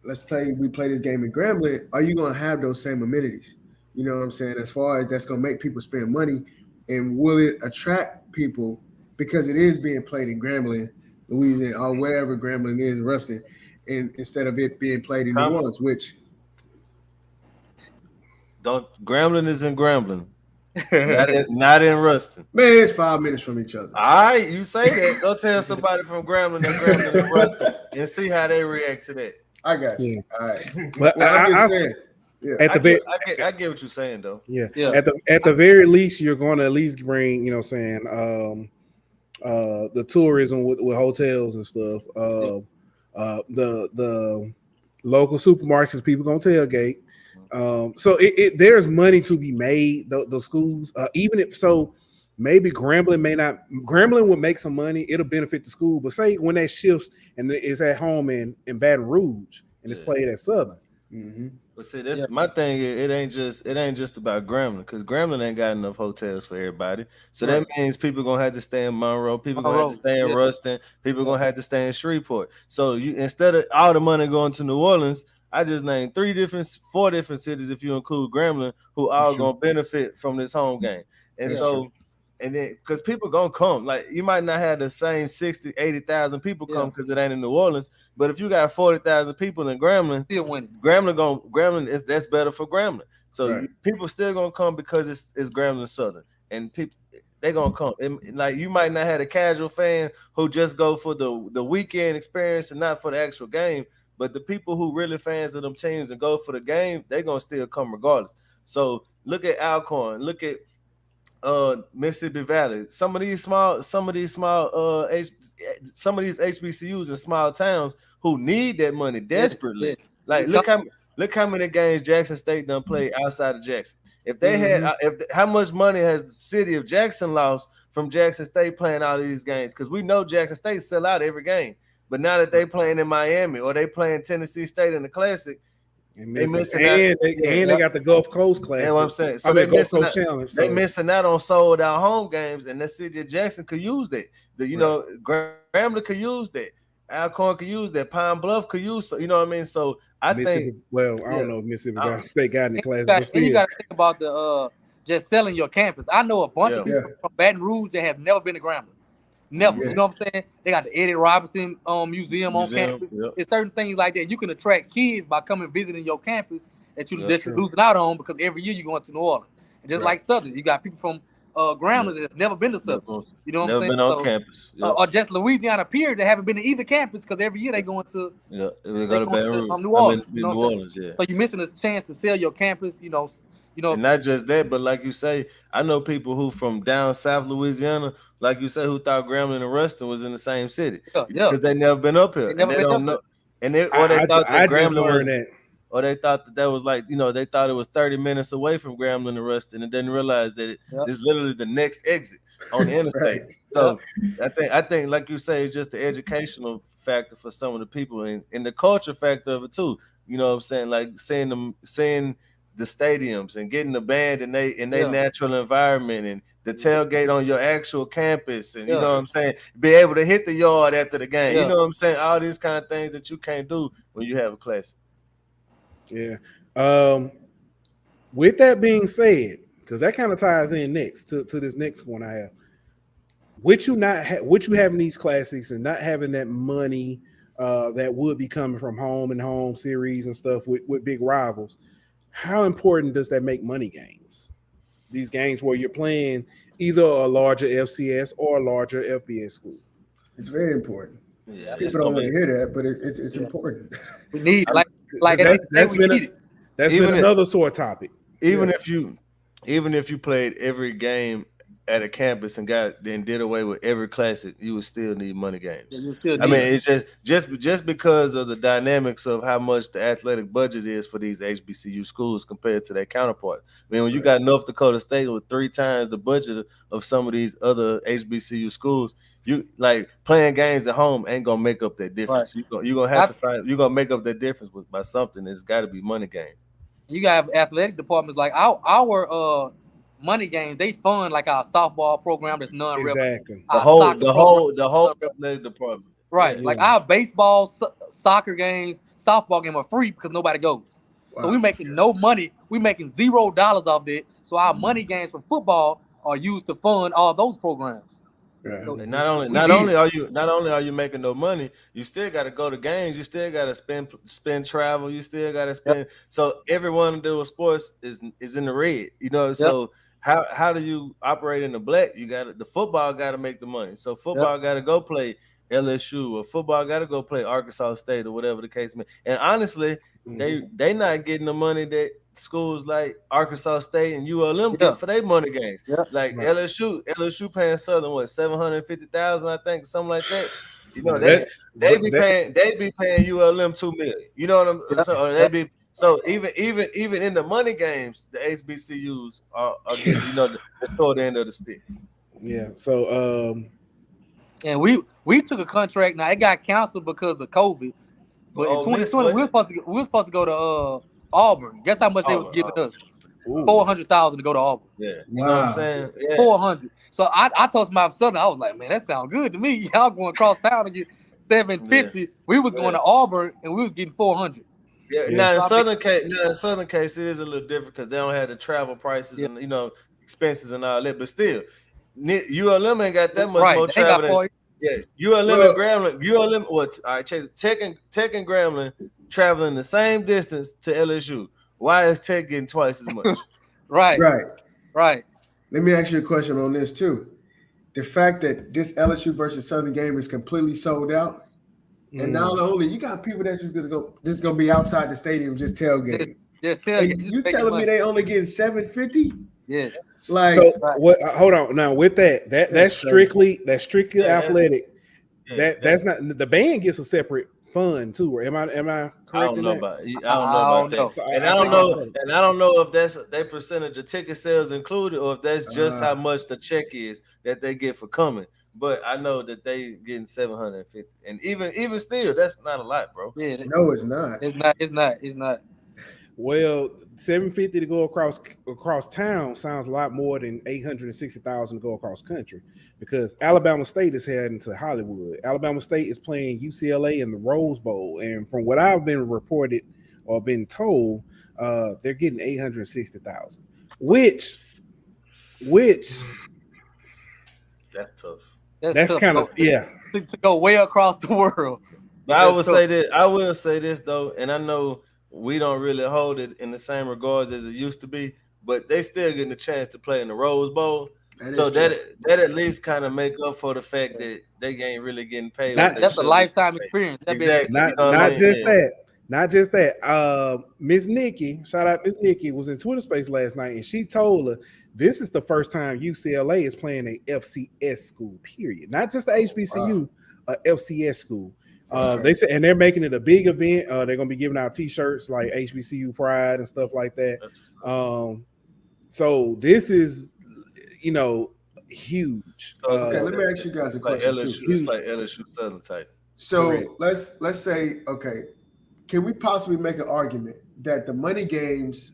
we play this game in Grambling. Are you going to have those same amenities? You know what I'm saying? As far as that's going to make people spend money, and will it attract people because it is being played in Grambling, Louisiana, or wherever Grambling is, Ruston, and instead of it being played in New Orleans, which Grambling is in Grambling. not in Ruston. Man, it's 5 minutes from each other. All right, you say that. Go tell somebody from Grambling and Ruston and see how they react to that. I got you. All right. But I'm just saying, Yeah. At the very, I get what you're saying though. yeah. Yeah. At the very least, you're going to at least bring, you know, saying the tourism with hotels and stuff. The local supermarkets, people gonna tailgate. So there's money to be made. The schools, even if so, maybe Grambling would make some money. It'll benefit the school. But say when that shifts and it's at home in Baton Rouge and it's played at Southern. Mm-hmm. But see, that's my thing. It ain't just about Grambling, because Grambling ain't got enough hotels for everybody. So that means people gonna have to stay in Monroe. People gonna have to stay in Ruston. People gonna have to stay in Shreveport. So you, instead of all the money going to New Orleans, I just named 4 different cities, if you include Grambling, who all gonna benefit from this home game. And so. And then, because people gonna come, like you might not have the same 60, 80,000 people come because it ain't in New Orleans. But if you got 40,000 people in Grambling, Grambling that's better for Grambling. So people still gonna come because it's Grambling Southern, and people they gonna come. And, like you might not have a casual fan who just go for the weekend experience and not for the actual game. But the people who really fans of them teams and go for the game, they gonna still come regardless. So look at Alcorn, look at Mississippi Valley, some of these HBCUs in small towns who need that money desperately. Like look how many games Jackson State done played outside of Jackson. If they had how much money has the city of Jackson lost from Jackson State playing all these games? Because we know Jackson State sell out every game, but now that they playing in Miami or they playing Tennessee State in the Classic, they missing out. They got the Gulf Coast Classic. That's what I'm saying. So they missing out on sold out home games, and the city of Jackson could use that. Grambling could use that. Alcorn could use that. Pine Bluff could use. You know what I mean? So I think. Well, I don't know if Mississippi State got in the class, but still. You got to think about the just selling your campus. I know a bunch of people from Baton Rouge that have never been to Grambling. Never. You know what I'm saying? They got the Eddie Robinson museum on campus. It's certain things like that. You can attract kids by coming visiting your campus that you're losing out on, because every year you're going to New Orleans. And just like Southern, you got people from Grambling that have never been to Southern. You know what I'm saying? Never been on campus. Or just Louisiana peers that haven't been to either campus, because every year they going to they go to Baton Rouge. New Orleans. New Orleans, So you're missing a chance to sell your campus, you know. And not just that, but like you say, I know people who from down South Louisiana, like you say, who thought Grambling and Ruston was in the same city because they never been up here, and they don't know. And they thought that Grambling was, or they thought that was like, they thought it was 30 minutes away from Grambling and Ruston, and didn't realize that it's literally the next exit on the interstate. So I think, like you say, it's just the educational factor for some of the people, and the culture factor of it too. You know what I'm saying? Like seeing the stadiums and getting the band in their natural environment, and the tailgate on your actual campus, and you know what I'm saying, be able to hit the yard after the game. You know what I'm saying? All these kind of things that you can't do when you have a class. Yeah. With that being said, because that kind of ties in next to this next one I have. With you having these classics and not having that money that would be coming from home and home series and stuff with big rivals, how important does that make money games? These games where you're playing either a larger FCS or a larger FBS school. It's very important. Yeah, people don't want to hear that, but it's important. We need that's been another sore topic. Even if you played every game at a campus and did away with every classic, you would still need money games. I mean, it's just because of the dynamics of how much the athletic budget is for these HBCU schools compared to their counterparts. I mean, when you got North Dakota State with 3 times the budget of some of these other HBCU schools, you like playing games at home ain't gonna make up that difference. Right. You're gonna make up that difference by something. It's got to be money game. You got athletic departments like our money games, they fund like our softball program that's non-revenue. Exactly. The whole athletic department. Right. Yeah. Like our baseball, soccer games, softball game are free because nobody goes. Wow. So we're making no money. We're making $0 off it. So our money gains from football are used to fund all those programs. Yeah. So not only are you making no money, you still got to go to games. You still got to spend travel. You still got to spend. Yep. So everyone to do with sports is in the red. So. How do you operate in the black? The football got to make the money. So football got to go play LSU, or football got to go play Arkansas State, or whatever the case may be. And honestly, they not getting the money that schools like Arkansas State and ULM Yeah. get for their money games. Yeah. Like Right. LSU paying Southern what $750,000, I think, something like that. You know, Yeah, they be paying ULM $2 million. You know what I'm Yeah. so or they be so even in the money games, the HBCUs are getting, you know, the short end of the stick. Yeah. So And we took a contract. Now it got canceled because of COVID. But in Ole Miss, 2020, we were supposed to go to Auburn. Guess how much they was giving us? $400,000 to go to Auburn. Yeah, you know what I'm saying? Yeah. 400. So I told my son, I was like, man, that sounds good to me. Y'all going across town to get 750. We was going to Auburn and we was getting 400. Yeah. Now in Southern case, it is a little different because they don't have the travel prices and, you know, expenses and all that. But still, ULM ain't got that much more travel. Yeah, ULM and Grambling. ULM, what? All right, Tech and Grambling traveling the same distance to LSU. Why is Tech getting twice as much? Right. Let me ask you a question on this too. The fact that this LSU versus Southern game is completely sold out, and not only you got people that's just gonna be outside the stadium just tailgating. Just tailgating. And you telling me they only getting $750? Yeah. Like so what? Hold on. Now with that's strictly athletic. That's not the band gets a separate fund too. Am I correct? I don't know about that. And I don't know if that's their percentage of ticket sales included or if that's just how much the check is that they get for coming. But I know that they getting 750, and even still, that's not a lot, bro. Yeah, no, it's not. It's not. Well, 750 to go across town sounds a lot more than 860,000 to go across country, because Alabama State is heading to Hollywood. Alabama State is playing UCLA in the Rose Bowl, and from what I've been reported or been told, they're getting 860,000, which that's tough. That's kind of to go way across the world. But I will say this though, and I know we don't really hold it in the same regards as it used to be, but they still getting a chance to play in the Rose Bowl. That at least kind of make up for the fact that they ain't really getting paid. That's a lifetime experience. Exactly. Not just that. Miss Nikki, shout out Miss Nikki, was in Twitter Space last night, and she told her this is the first time UCLA is playing a FCS school. Period. Not just the HBCU, a FCS school. They said, and they're making it a big event. They're going to be giving out T-shirts like HBCU Pride and stuff like that. So this is, huge. Okay, let me ask you guys a question. It's like LSU Southern type. So let's say, okay, can we possibly make an argument that the money games,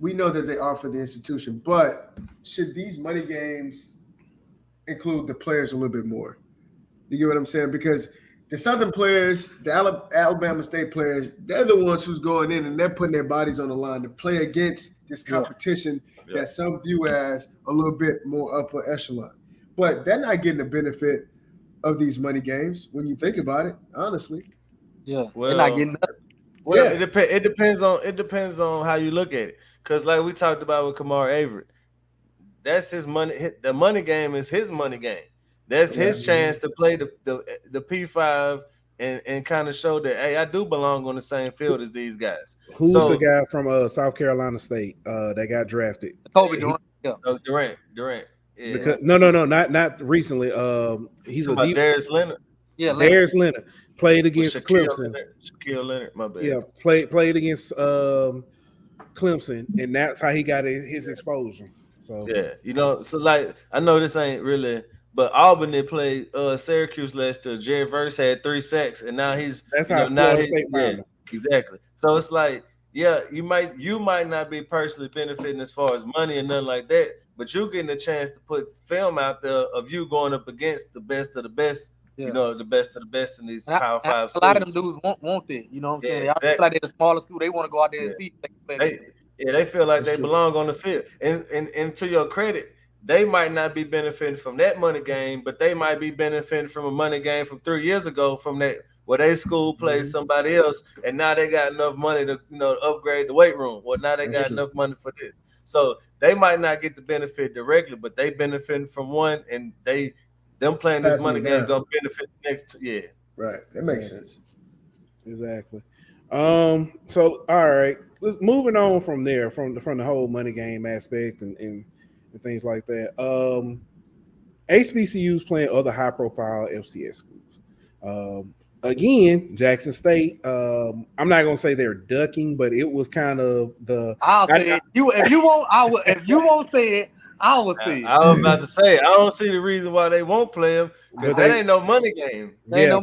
we know that they are for the institution, but should these money games include the players a little bit more? You get what I'm saying? Because the Southern players, the Alabama State players, they're the ones who's going in and they're putting their bodies on the line to play against this competition that some view as a little bit more upper echelon. But they're not getting the benefit of these money games when you think about it, honestly. Yeah, they're not getting nothing. Well, it depends on how you look at it. Because like we talked about with Kamar Avery, that's his money. The money game is his money game. That's his chance to play the P5 and kind of show that, hey, I do belong on the same field as these guys. Who's the guy from South Carolina State that got drafted? Kobe Durant. Durant. Yeah. Because, no, not recently. He's a Darius Leonard. Yeah, Darius Leonard played against Clemson. Shaquille Leonard, my bad. Yeah, played against Clemson, and that's how he got his exposure. So so like I know this ain't really. But Albany played Syracuse last year. Jerry Verse had 3 sacks, and now that's how Florida State found him. Exactly. So it's like, you might not be personally benefiting as far as money and nothing like that, but you're getting a chance to put film out there of you going up against the best of the best. The best of the best in these Power 5 schools. A lot of them dudes want that. You know what I'm saying? I feel like they're the smaller school. They want to go out there and see. They feel like they belong on the field. And to your credit, they might not be benefiting from that money game, but they might be benefiting from a money game from 3 years ago from that where they school plays somebody else, and now they got enough money to upgrade the weight room. Well, now they got enough money for this. So they might not get the benefit directly, but they benefiting from one, and them playing this money game gonna benefit the next. Yeah, right. That makes sense. Exactly. So all right, moving on from there, from the whole money game aspect and things like that. HBCUs playing other high profile FCS schools. Again, Jackson State. I'm not gonna say they're ducking, but it was kind of the. I'll say it. If you won't, I will. If you won't say it, I will say it. I was about to say I don't see the reason why they won't play them because that ain't no money game. Yeah,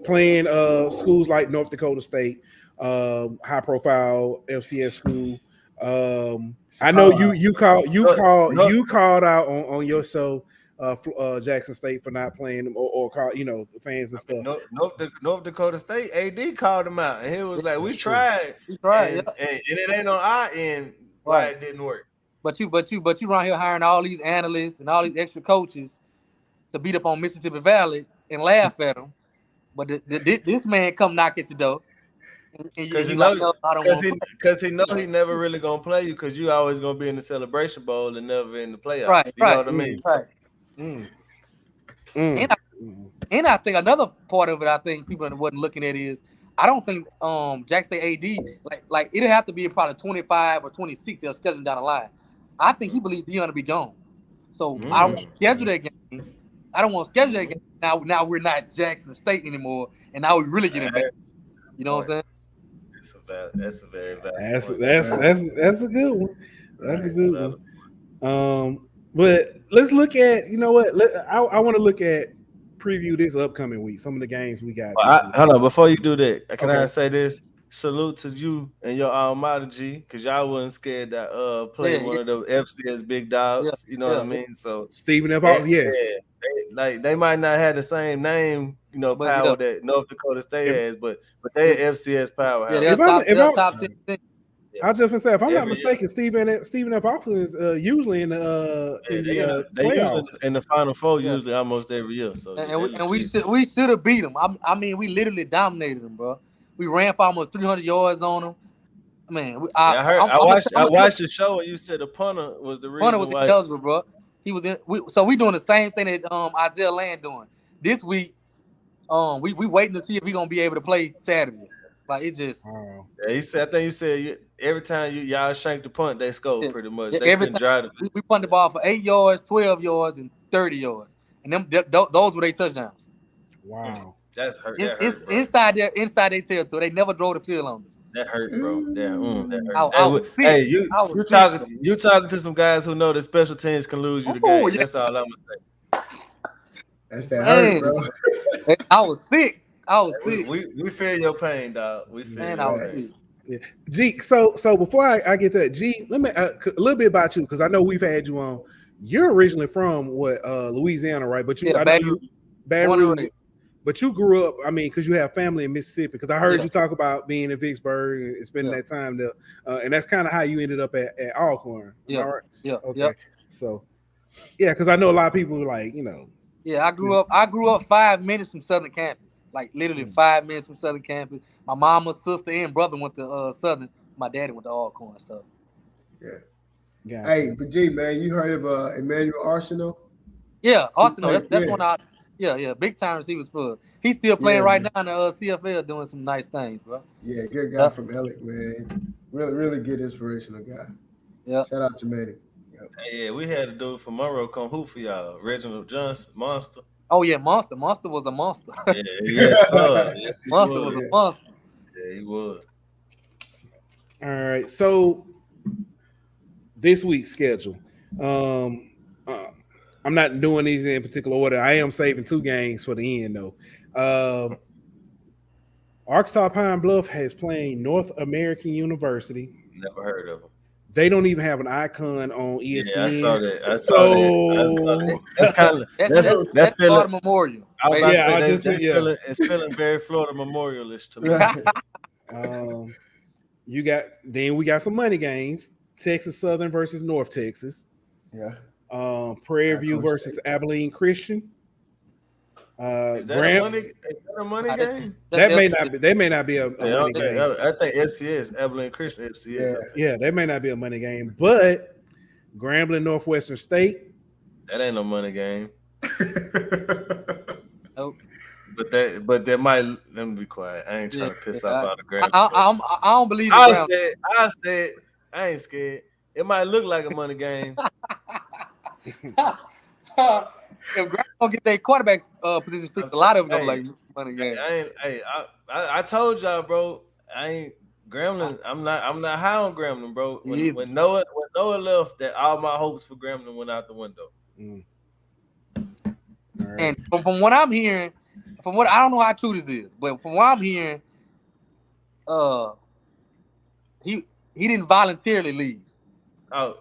playing schools like North Dakota State, high profile FCS school. I know you called out on your show. Jackson State for not playing them or call the fans and stuff. North Dakota State AD called them out and he was like, "We tried, and it ain't on our end why it didn't work." But you around here hiring all these analysts and all these extra coaches to beat up on Mississippi Valley and laugh at them. But this man come knock at your door. Because he know he never really gonna play you because you always gonna be in the Celebration Bowl and never in the playoffs. Right, you know what I mean? Right. And I think another part of it, I think people wasn't looking at is I don't think Jackson State AD like it'll have to be probably 25 or 26 they'll schedule down the line. I think he believes Deion to be gone. So I don't want to schedule that game. I don't want to schedule that game. Now we're not Jackson State anymore, and now we really getting back. You know what I'm saying? That's a very bad. That's a good one. That's a good one. But let's look at I want to look at preview this upcoming week. Some of the games we got. Hold on, before you do that, can I say this? Salute to you and your alma mater, G, because y'all wasn't scared to play one of the FCS big dogs. You know what I mean? So Stephen F. Yes. They might not have the same name, power that North Dakota State has, but they FCS power. Yeah, they're top 10. I just want to say, if I'm not mistaken, Stephen F. Austin is usually in the playoffs. Usually in the Final Four usually almost every year. So we should have beat them. I mean, we literally dominated them, bro. We ran for almost 300 yards on them. Man, I watched the show and you said the punter was the reason. Punter was eligible, bro. He was in. So we doing the same thing that Isaiah Land doing this week. We waiting to see if we gonna be able to play Saturday. Like it just. Yeah, he said. I think you said every time y'all shank the punt, they scored pretty much. Yeah, they couldn't drive it. We punted the ball for 8 yards, 12 yards, and 30 yards, and those were their touchdowns. Wow, that's hurt. It's inside their territory. They never drove the field on them. That hurt, bro. That hurt. You talking to some guys who know that special teams can lose you the game. Yeah. That's all I'm gonna say. That's that hurt, bro. I was sick. We feel your pain, dog. We feel your pain. Yeah. G, so before I get to that, G, let me a little bit about you because I know we've had you on. You're originally from Louisiana, right? But Baton Rouge. But you grew up, I mean, because you have family in Mississippi. Because I heard you talk about being in Vicksburg and spending that time there, and that's kind of how you ended up at Alcorn. Yeah. Right? Yeah. Okay. Yep. So, because I know a lot of people like, Yeah, I grew up 5 minutes from Southern Campus. Like literally 5 minutes from Southern Campus. My mama, sister, and brother went to Southern. My daddy went to Alcorn. So, yeah. Hey, but G, man, you heard of Emmanuel Arsenal? Yeah, Arsenal. That's one I. Yeah, big time receivers for. He's still playing right now in the CFL, doing some nice things, bro. Yeah, good guy from Ellick, man. Really, really good inspirational guy. Yeah. Shout out to Manny. Yep. Hey, yeah, we had a dude from Monroe come hoop for y'all, Reginald Johnson, Monster. Oh yeah, Monster. Monster was a monster. Yes, Monster was a monster. Yeah, he was. All right, so this week's schedule. I'm not doing these in particular order. I am saving 2 games for the end, though. Arkansas Pine Bluff has playing North American University. Never heard of them. They don't even have an icon on ESPN. Yeah, I saw that. That's kind of that's Florida Memorial. It's feeling very Florida Memorialist to me. We got some money games. Texas Southern versus North Texas. Yeah. Prairie View versus Abilene Christian. Is that a money game? They may not be a money game. I think FCS, Abilene Christian FCS. Yeah, they may not be a money game, but Grambling Northwestern State. That ain't no money game. Nope. But that might. Let me be quiet. I ain't trying to piss off all the Grambling. I don't believe I said I ain't scared. It might look like a money game. If Grambling don't get their quarterback position fixed, a lot of them like money game. I told y'all, bro. I ain't Grambling. I'm not high on Grambling, bro. When Noah left, that all my hopes for Grambling went out the window. Right. And from what I'm hearing, I don't know how true this is, but from what I'm hearing, he didn't voluntarily leave. Oh,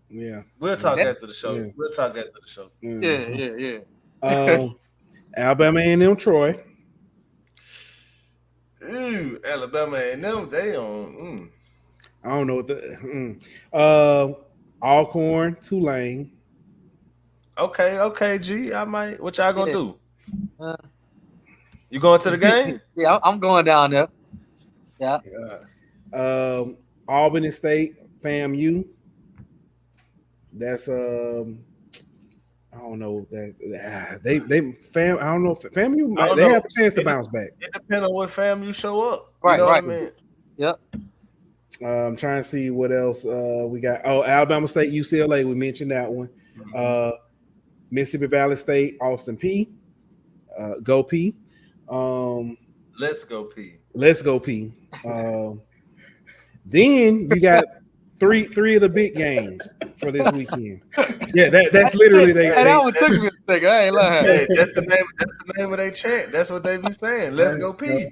yeah. We'll talk after the show. Yeah. We'll talk after the show. Yeah. Alabama A&M Troy. Ooh, Alabama A&M, they on. I don't know what the Alcorn, Tulane. Okay, G. I might. What y'all gonna do? You going to the game? Yeah, I'm going down there. Yeah. Albany State, FAMU. That's I don't know that they I don't know if FAMU they have a chance to bounce back. It depends on what FAMU show up. Right, you know right. What I mean? Yep. I'm trying to see what else we got. Oh, Alabama State, UCLA. We mentioned that one. Mississippi Valley State, Austin P. Go P. Let's go P. Let's go P. Then you got three of the big games for this weekend. Yeah, that's literally that one took me a second. I ain't lying. Hey, that's the name of their chant. That's what they be saying. Let's go P.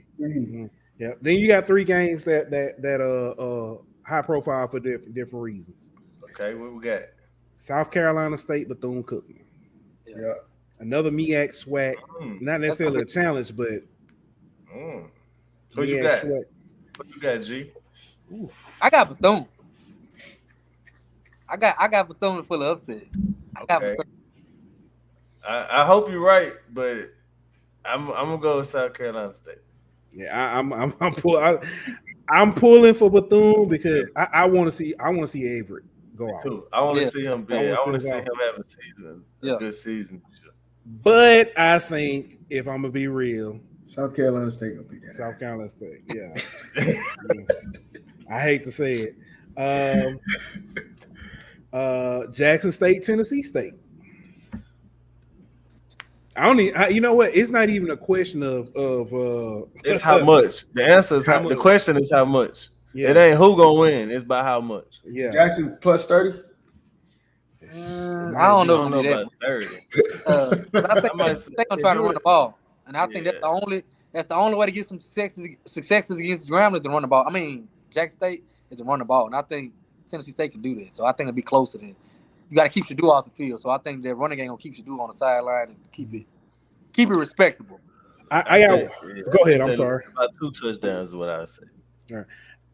Yeah. Then you got three games that high profile for different reasons. Okay, what we got? South Carolina State, Bethune-Cookman. Yeah. Another MEAC SWAC. Not necessarily a challenge, but Who you got? SWAC. What you got, G? Oof. I got Bethune. I got Bethune to pull an upset. I hope you're right, but I'm gonna go with South Carolina State. Yeah, I'm pulling for Bethune because I want to see Averett go off. I want to see him big. I want to see him have a good season. But I think if I'm gonna be real, South Carolina State gonna be there. South Carolina State, yeah. I hate to say it. Jackson State, Tennessee State. You know what? It's not even a question of it's how much. The answer is how. The question is how much. Yeah. It ain't who gonna win. It's by how much. Yeah. Jackson plus 30. I don't know about 30. I think they're gonna try to run the ball, and I think that's the only way to get some successes against Grambling to run the ball. I mean, Jackson State is to run the ball, and I think Tennessee State can do that. So I think it'll be closer than. You got to keep Shadoo off the field. So I think their running game will keep Shadoo on the sideline and keep it respectable. Go ahead. I'm sorry. About 2 touchdowns is what I say. All right.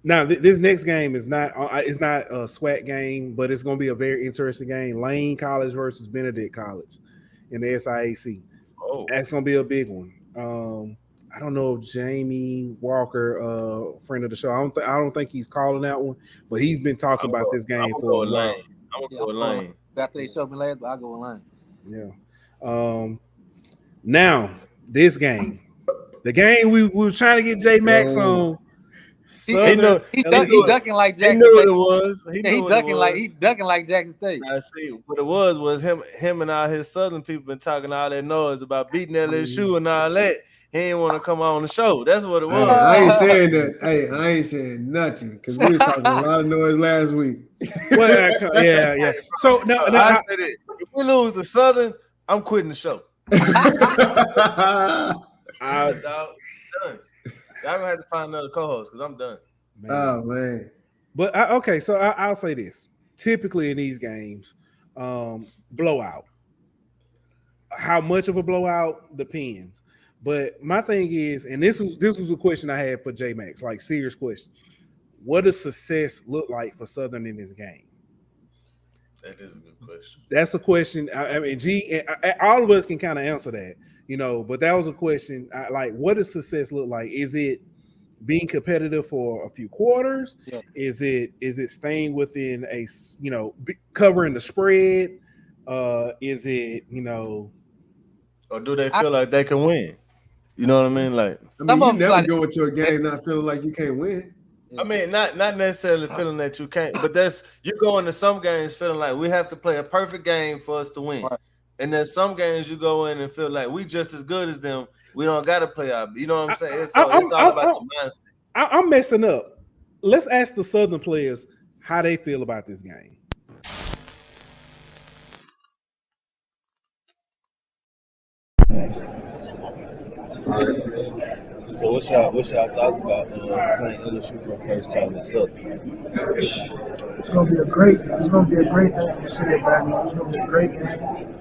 Now this next game is not a SWAC game, but it's going to be a very interesting game. Lane College versus Benedict College in the SIAC. Oh, that's going to be a big one. I don't know if Jamie Walker, friend of the show, I don't think he's calling that one, but he's been talking about this game for a while. I'm gonna go with Lane. After they showed me last, but I'll go with Lane. Yeah. Now this game, the game we were trying to get J Max on. He ducking like Jackson State. He knew what it was. He ducking like Jackson State. I see. What it was him and all his Southern people been talking all that noise about beating LSU and all that. He didn't want to come on the show. That's what it was. I ain't saying that. Hey, I ain't saying nothing because we was talking a lot of noise last week. Yeah. So now I said it. If we lose to Southern, I'm quitting the show. I'm done. Y'all gonna have to find another co-host because I'm done. Man. Oh man. But okay, so I'll say this. Typically in these games, blowout. How much of a blowout depends. But my thing is, and this was a question I had for J Max, like serious question. What does success look like for Southern in this game? That is a good question. That's a question. I mean, all of us can kind of answer that, but that was a question. Like, what does success look like? Is it being competitive for a few quarters? Yeah. Is it staying within a, covering the spread? Is it, or do they feel like they can win? You know what I mean? Like, I mean, Some you of them never like- go into a game not feeling like you can't win. I mean, not necessarily feeling that you can't, but you go into some games feeling like we have to play a perfect game for us to win. Right. And then some games you go in and feel like we just as good as them. We don't got to play our. You know what I'm saying? It's all about the mindset. I'm messing up. Let's ask the Southern players how they feel about this game. So what's y'all thoughts about playing LSU for the first time in Southern? It's gonna be a great day for the city of Baton Rouge. It's gonna be a great game.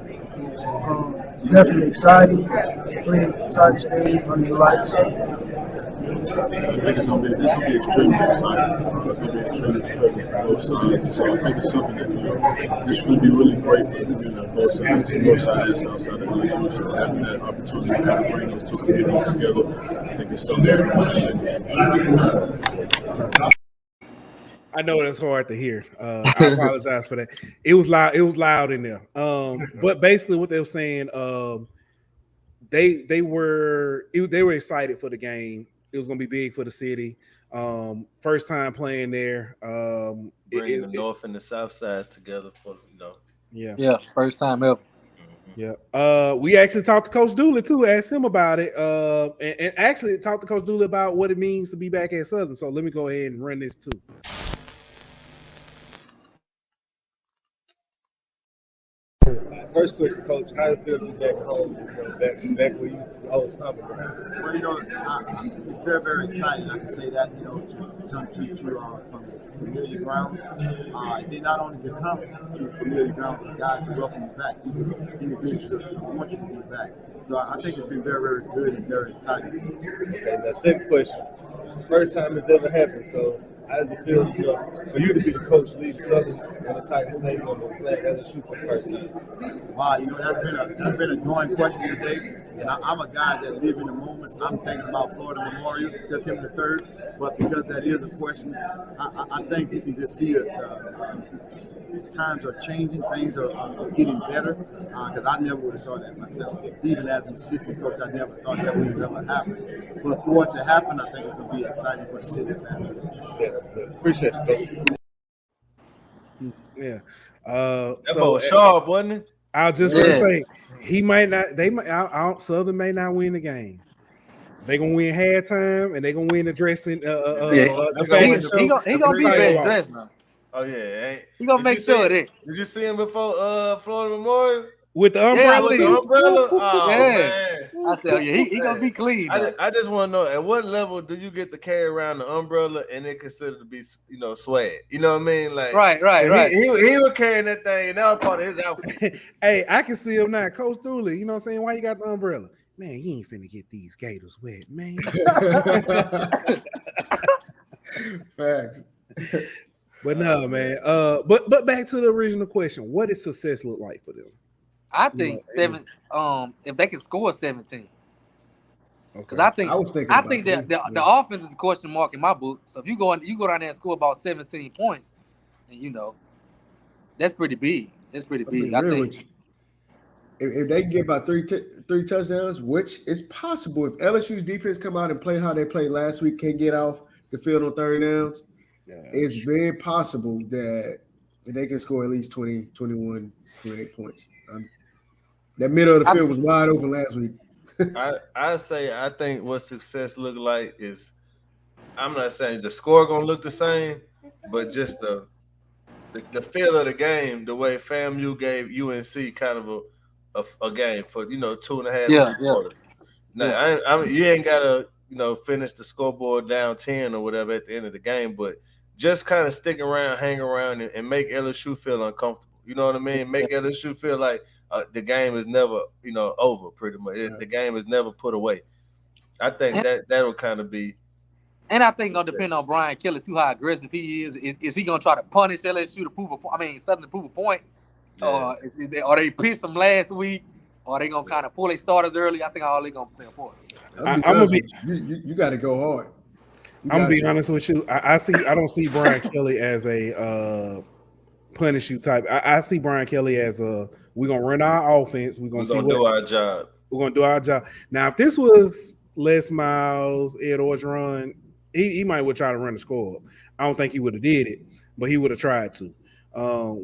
It's definitely exciting. It's playing inside the stadium under the lights. I think it's going to be extremely exciting. It's going to be extremely competitive for both sides. So I think it's something that, this will be really great for both sides, north side and south side of LSU. So having that opportunity to kind of bring those two communities together, I think it's something that's really I know that's hard to hear. I apologize for that. It was loud. It was loud in there. But basically, what they were saying, they were excited for the game. It was going to be big for the city. First time playing there. Bringing the north and the south sides together for Yeah, first time ever. Yeah. We actually talked to Coach Dooley too. Asked him about it. And actually talked to Coach Dooley about what it means to be back at Southern. So let me go ahead and run this too. First question, Coach, how does it feel to be back home, back where you always stopping from? Well, it's very, very exciting. I can say that, to come to from familiar ground. They not only to come to familiar ground, but guys to welcome you back. Individuals want you to be back. So I think it's been very, very good and very exciting. Okay, now second question. It's the first time it's ever happened, so how does it feel for you to be the coach leading Southern in the Titan Stadium and playing LSU for the first time? Wow, that's been a growing question today. And I'm a guy that lives in the moment. I'm thinking about Florida Memorial, September the 3rd. But because that is a question, I think you can just see it. Times are changing, things are getting better. Because I never would have thought that myself. Even as an assistant coach, I never thought that would have ever happened. But for it to happen, I think it's going to be exciting for the city of Baton Rouge. Yeah, appreciate it. Yeah. That was sharp, wasn't it? I was just going to say, he might not. They might. Southern may not win the game. They gonna win halftime, and they gonna win the dressing. He gonna be best dressed now. Oh yeah, he gonna make sure of that. Did you see him before Florida Memorial with the umbrella? Yeah, with the umbrella. Oh man, I said, he gonna be clean. I just want to know, at what level do you get to carry around the umbrella and it considered to be swag? You know what I mean? Like right. He was carrying that thing, and that was part of his outfit. Hey, I can see him now, Coach Dooley. You know what I'm saying? Why you got the umbrella? Man, you ain't finna get these gators wet, man. Facts. But no, man. But back to the original question: what does success look like for them? I think if they can score 17. Because I think that the offense is a question mark in my book. So if you go down there and score about 17 points, and that's pretty big. That's pretty big. I think. If they get about three touchdowns, which is possible, if LSU's defense come out and play how they played last week, can't get off the field on third downs, it's very possible that they can score at least 20, 21, 28 points. That middle of the field was wide open last week. I think what success look like is, I'm not saying the score gonna look the same, but just the feel of the game, the way FAMU gave UNC kind of a game for 2.5 quarters. Now you ain't gotta finish the scoreboard down 10 or whatever at the end of the game, but just kind of stick around, hang around, and make LSU feel uncomfortable. You know what I mean? Make LSU feel like the game is never over. Pretty much, the game is never put away. I think that'll kind of be. And I think gonna depend on Brian Kelly too, how aggressive he is. Is he gonna try to punish LSU to prove a point? I mean, Southern to prove a point. Or they pissed them last week, or they gonna kind of pull their starters early. I think all they gonna play a part. I'm gonna be. You got to go hard. I'm gonna be honest with you. I don't see Brian Kelly as a punish you type. I see Brian Kelly as we're gonna run our offense. We're gonna do our job. We're gonna do our job. Now, if this was Les Miles, Ed Orgeron, he might would try to run the score up. I don't think he would have did it, but he would have tried to.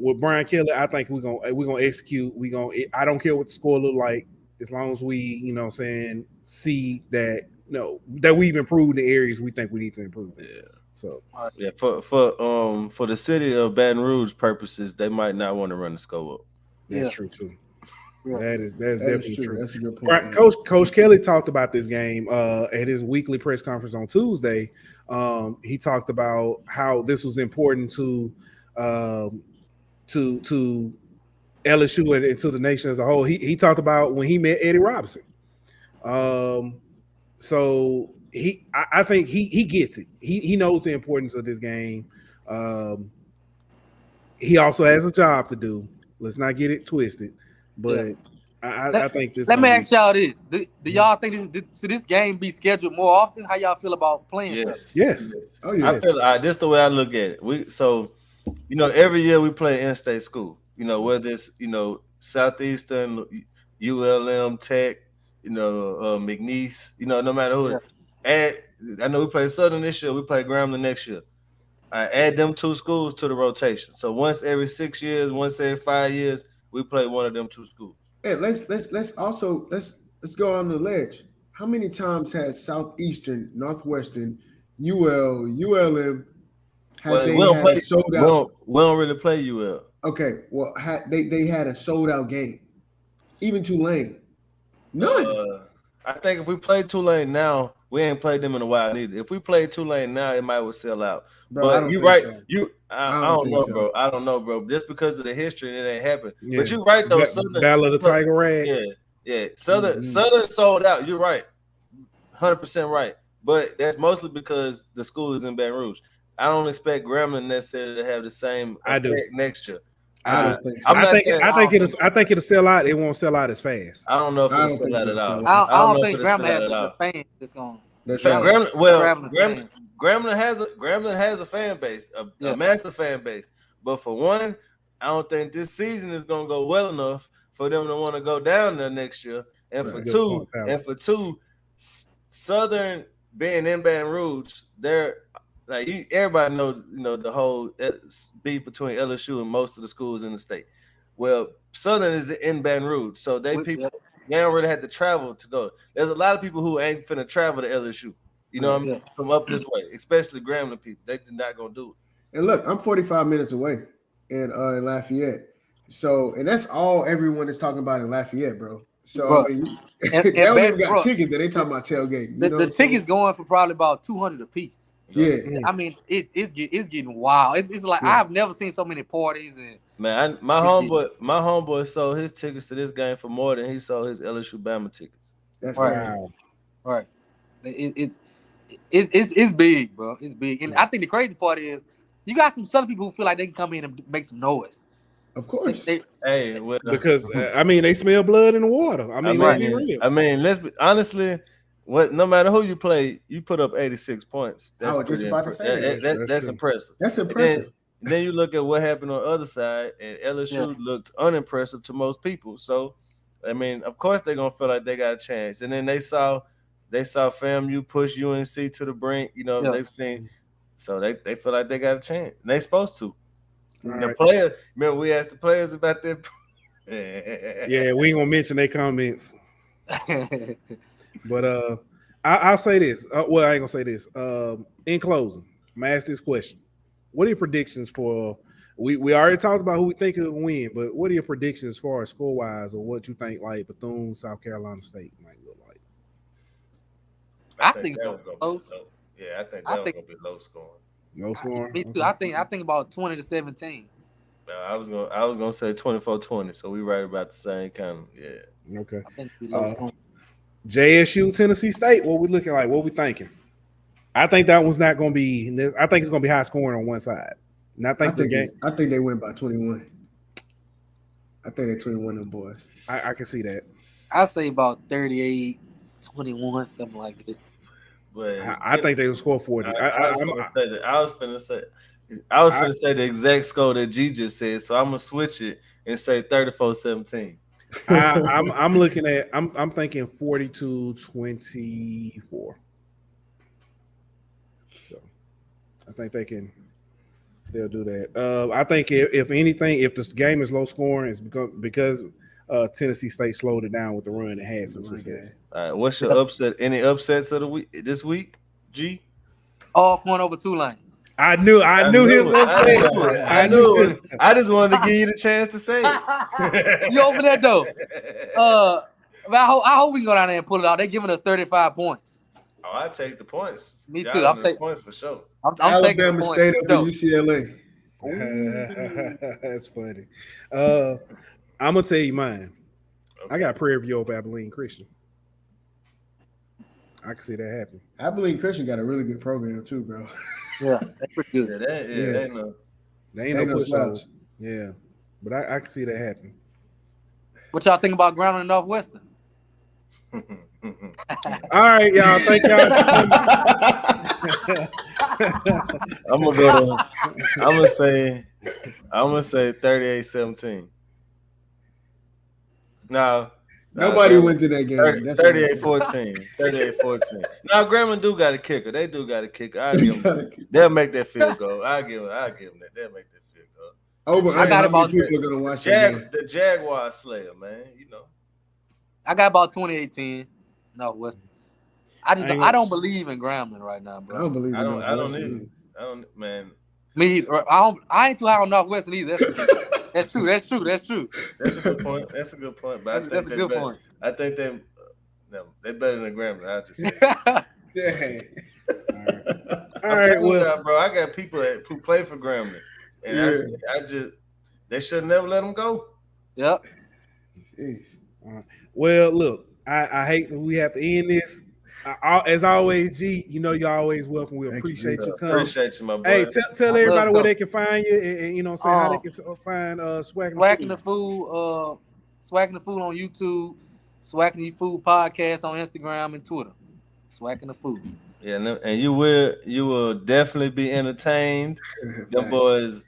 With Brian Kelly, I think we're gonna execute. I don't care what the score look like, as long as we, see that that we've improved the areas we think we need to improve. Yeah. So yeah, for the city of Baton Rouge purposes, they might not want to run the score up. That's true too. Yeah. That's definitely true. That's a good point. Coach Kelly talked about this game at his weekly press conference on Tuesday. He talked about how this was important to LSU and to the nation as a whole. He talked about when he met Eddie Robinson. So I think he gets it. He knows the importance of this game. He also has a job to do. Let's not get it twisted. But I think this. Let me ask y'all this: Do y'all think should this game be scheduled more often? How y'all feel about playing? Yes. Oh yeah. I feel this is the way I look at it. Every year we play in-state school. Whether it's Southeastern, ULM, Tech, McNeese. No matter who. I know we play Southern this year. We play Grambling next year. I add them two schools to the rotation. So once every 6 years, once every 5 years, we play one of them two schools. Hey, let's go on the ledge. How many times has Southeastern, Northwestern, ULM we don't really play UL. Okay, well, they had a sold out game. Even Tulane, none. I think if we play Tulane now, we ain't played them in a while either. If we play Tulane now, it might well sell out. Bro, but you're right. So. I don't know, bro. I don't know, bro. Just because of the history, it ain't happened. Yeah. But you're right though. Battle of the Tiger Rag. Yeah. Southern sold out. You're right, 100% right. But that's mostly because the school is in Baton Rouge. I don't expect Grambling necessarily to have the same effect next year. I don't think so. I think it'll sell out. It won't sell out as fast. I don't know if it'll sell out at all. I don't think Grambling has the fans that's going. Grambling has a fan base, a massive fan base. But for one, I don't think this season is gonna go well enough for them to want to go down there next year. And for two, Southern being in Baton Rouge, they're like everybody knows, the whole beef between LSU and most of the schools in the state. Well, Southern is in Baton Rouge, so they don't really have to travel to go. There's a lot of people who ain't finna travel to LSU. From up this way, especially Grambling people. They're not gonna do it. And look, I'm 45 minutes away in Lafayette. So, and that's all everyone is talking about in Lafayette, bro. So they don't even got tickets, and they talking about tailgate. The tickets going for probably about $200 a piece. Yeah, I mean it's getting wild. It's like I've never seen so many parties and man. My homeboy sold his tickets to this game for more than he sold his LSU Bama tickets. That's right. It's big, bro. It's big, and I think the crazy part is you got some Southern people who feel like they can come in and make some noise. Of course, because they smell blood in the water. I mean, let's be honestly. No matter who you play, you put up 86 points. That's that's impressive. That's impressive. Then you look at what happened on the other side, and LSU looked unimpressive to most people. So, I mean, of course they're gonna feel like they got a chance. And then they saw FAMU push UNC to the brink. They've seen, so they feel like they got a chance. And they supposed to. The players, remember we asked the players about their. Yeah, we ain't gonna mention their comments. But I'll say this. I ain't gonna say this. In closing, I'm gonna ask this question: what are your predictions for? We already talked about who we think will win, but what are your predictions as far as score wise, or what you think like Bethune, South Carolina State might look like? I think that was close. Yeah, I think that was gonna be low scoring. Low scoring. Me too. I think about 20-17. I was gonna say 24-20. So we right about the same kind of Okay. I think it'd be low scoring. JSU, Tennessee State. What we looking like? What we thinking? I think that one's not going to be. I think it's going to be high scoring on one side. And I think they win by 21. I think they're 21. Them boys. I can see that. I say about 38-21, something like that. But I think they will score 40. I was finna say the exact score that G just said. So I'm gonna switch it and say 34-17. I'm looking at I'm thinking 42-24. So I think they'll do that. I think if anything, if this game is low scoring, it's because Tennessee State slowed it down with the run and had some success. All right, what's your upset? Any upsets of the week this week? G. All going over Tulane. I knew he was gonna say it. I knew it. I just wanted to give you the chance to say it. You open that door. I hope we can go down there and pull it out. They're giving us 35 points. Oh, I take the points. Me too. I'm taking points for sure. I'm Alabama taking State points. over UCLA. That's funny. I'm gonna tell you mine. Okay. I got Prairie View over Abilene Christian. I can see that happen. Abilene Christian got a really good program too, bro. Yeah, that's pretty good. They ain't no slouch. Yeah, but I can see that happen. What y'all think about Grambling and Northwestern? All right, y'all. Thank y'all. I'm gonna say 38-17. Now, nobody went to that game. 38-14. 38-14. Now, Grambling do got a kicker. They do got a kicker. I'll give them. They'll make that field goal. I'll give them that. They'll make that field goal. Over. I got about people are gonna watch the Jaguars Slayer, man. You know. I got about 28-10. Northwestern. I don't believe in Grambling right now, bro. I don't believe. I don't either. I don't, man. Me either. I ain't too high on Northwestern either. That's true. That's a good point. That's a good point. But that's a good point. I think they're better than Grambling. I'll just say. Dang. All right, well, bro, I got people who play for Grambling, and they should never let them go. Yep. Well, look, I hate that we have to end this. As always, G, you know you're always welcome. We appreciate you coming. Appreciate you, my boy. Hey, tell everybody where they can find you, and you know, say how they can find Swacking the Food. Swacking the Food on YouTube, Swacking the Food podcast on Instagram and Twitter. Swacking the Food. Yeah, and you will definitely be entertained. Them boys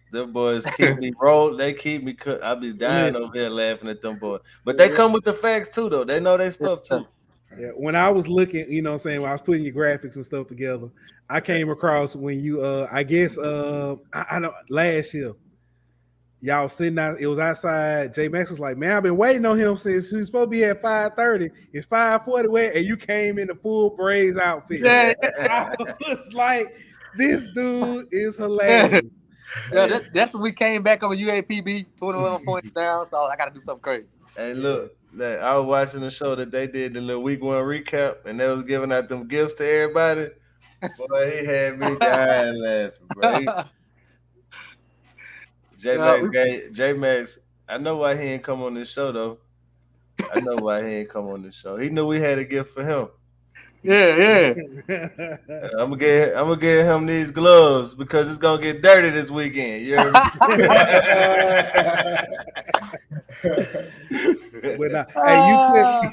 keep me rolled. They keep me. I be dying over here laughing at them boys. But they come with the facts too, though. They know their stuff too. Yeah, when I was looking, you know what I'm saying, when I was putting your graphics and stuff together, I came across when you I guess I know last year, y'all sitting out, it was outside. J Max was like, man, I've been waiting on him since he was supposed to be at 5:30. It's 5:40, and you came in the full braids outfit. Yeah. I was like, this dude is hilarious. Yeah, that's when we came back over UAPB, 21 points down, so I gotta do something crazy. Hey, look. I was watching the show that they did the little week 1 recap, and they was giving out them gifts to everybody. Boy, he had me dying laughing, bro. J Max, I know why he ain't come on this show though. I know why he ain't come on this show. He knew we had a gift for him. Yeah. I'm gonna get him these gloves because it's gonna get dirty this weekend. You heard me?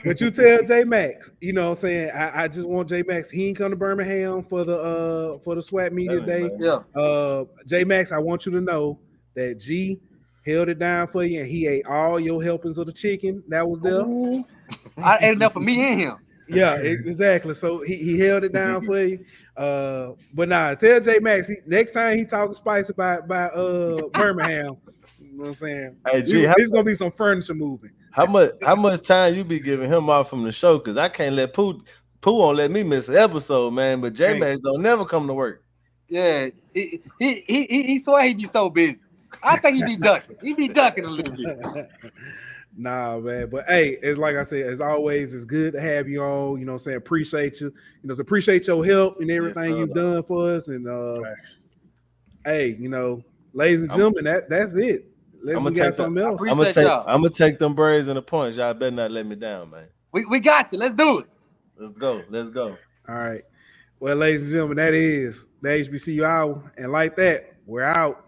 But you tell J Max, you know what I'm saying? I just want J Max. He ain't come to Birmingham for the SWAT media day. Yeah. J Max, I want you to know that G held it down for you and he ate all your helpings of the chicken that was there. Ooh. I ate enough for me and him. Yeah, exactly. So he held it down for you. But nah, tell J Max next time he talks spice about Birmingham, you know what I'm saying? Hey, G, there's gonna be some furniture moving. How much time you be giving him off from the show? Because I can't let Pooh won't let me miss an episode, man. But J Max don't never come to work. Yeah, he swear he be so busy. I think he be ducking. He be ducking a little bit. Nah, man. But hey, it's like I said, as always, it's good to have you on. You know what I'm saying? Appreciate you. You know, so appreciate your help and everything you've done for us. And hey, you know, ladies and gentlemen, that's it. I'm gonna take them braids and the points. Y'all better not let me down, man. We got you. Let's do it. Let's go. All right. Well, ladies and gentlemen, that is the HBCU Hour. And like that, we're out.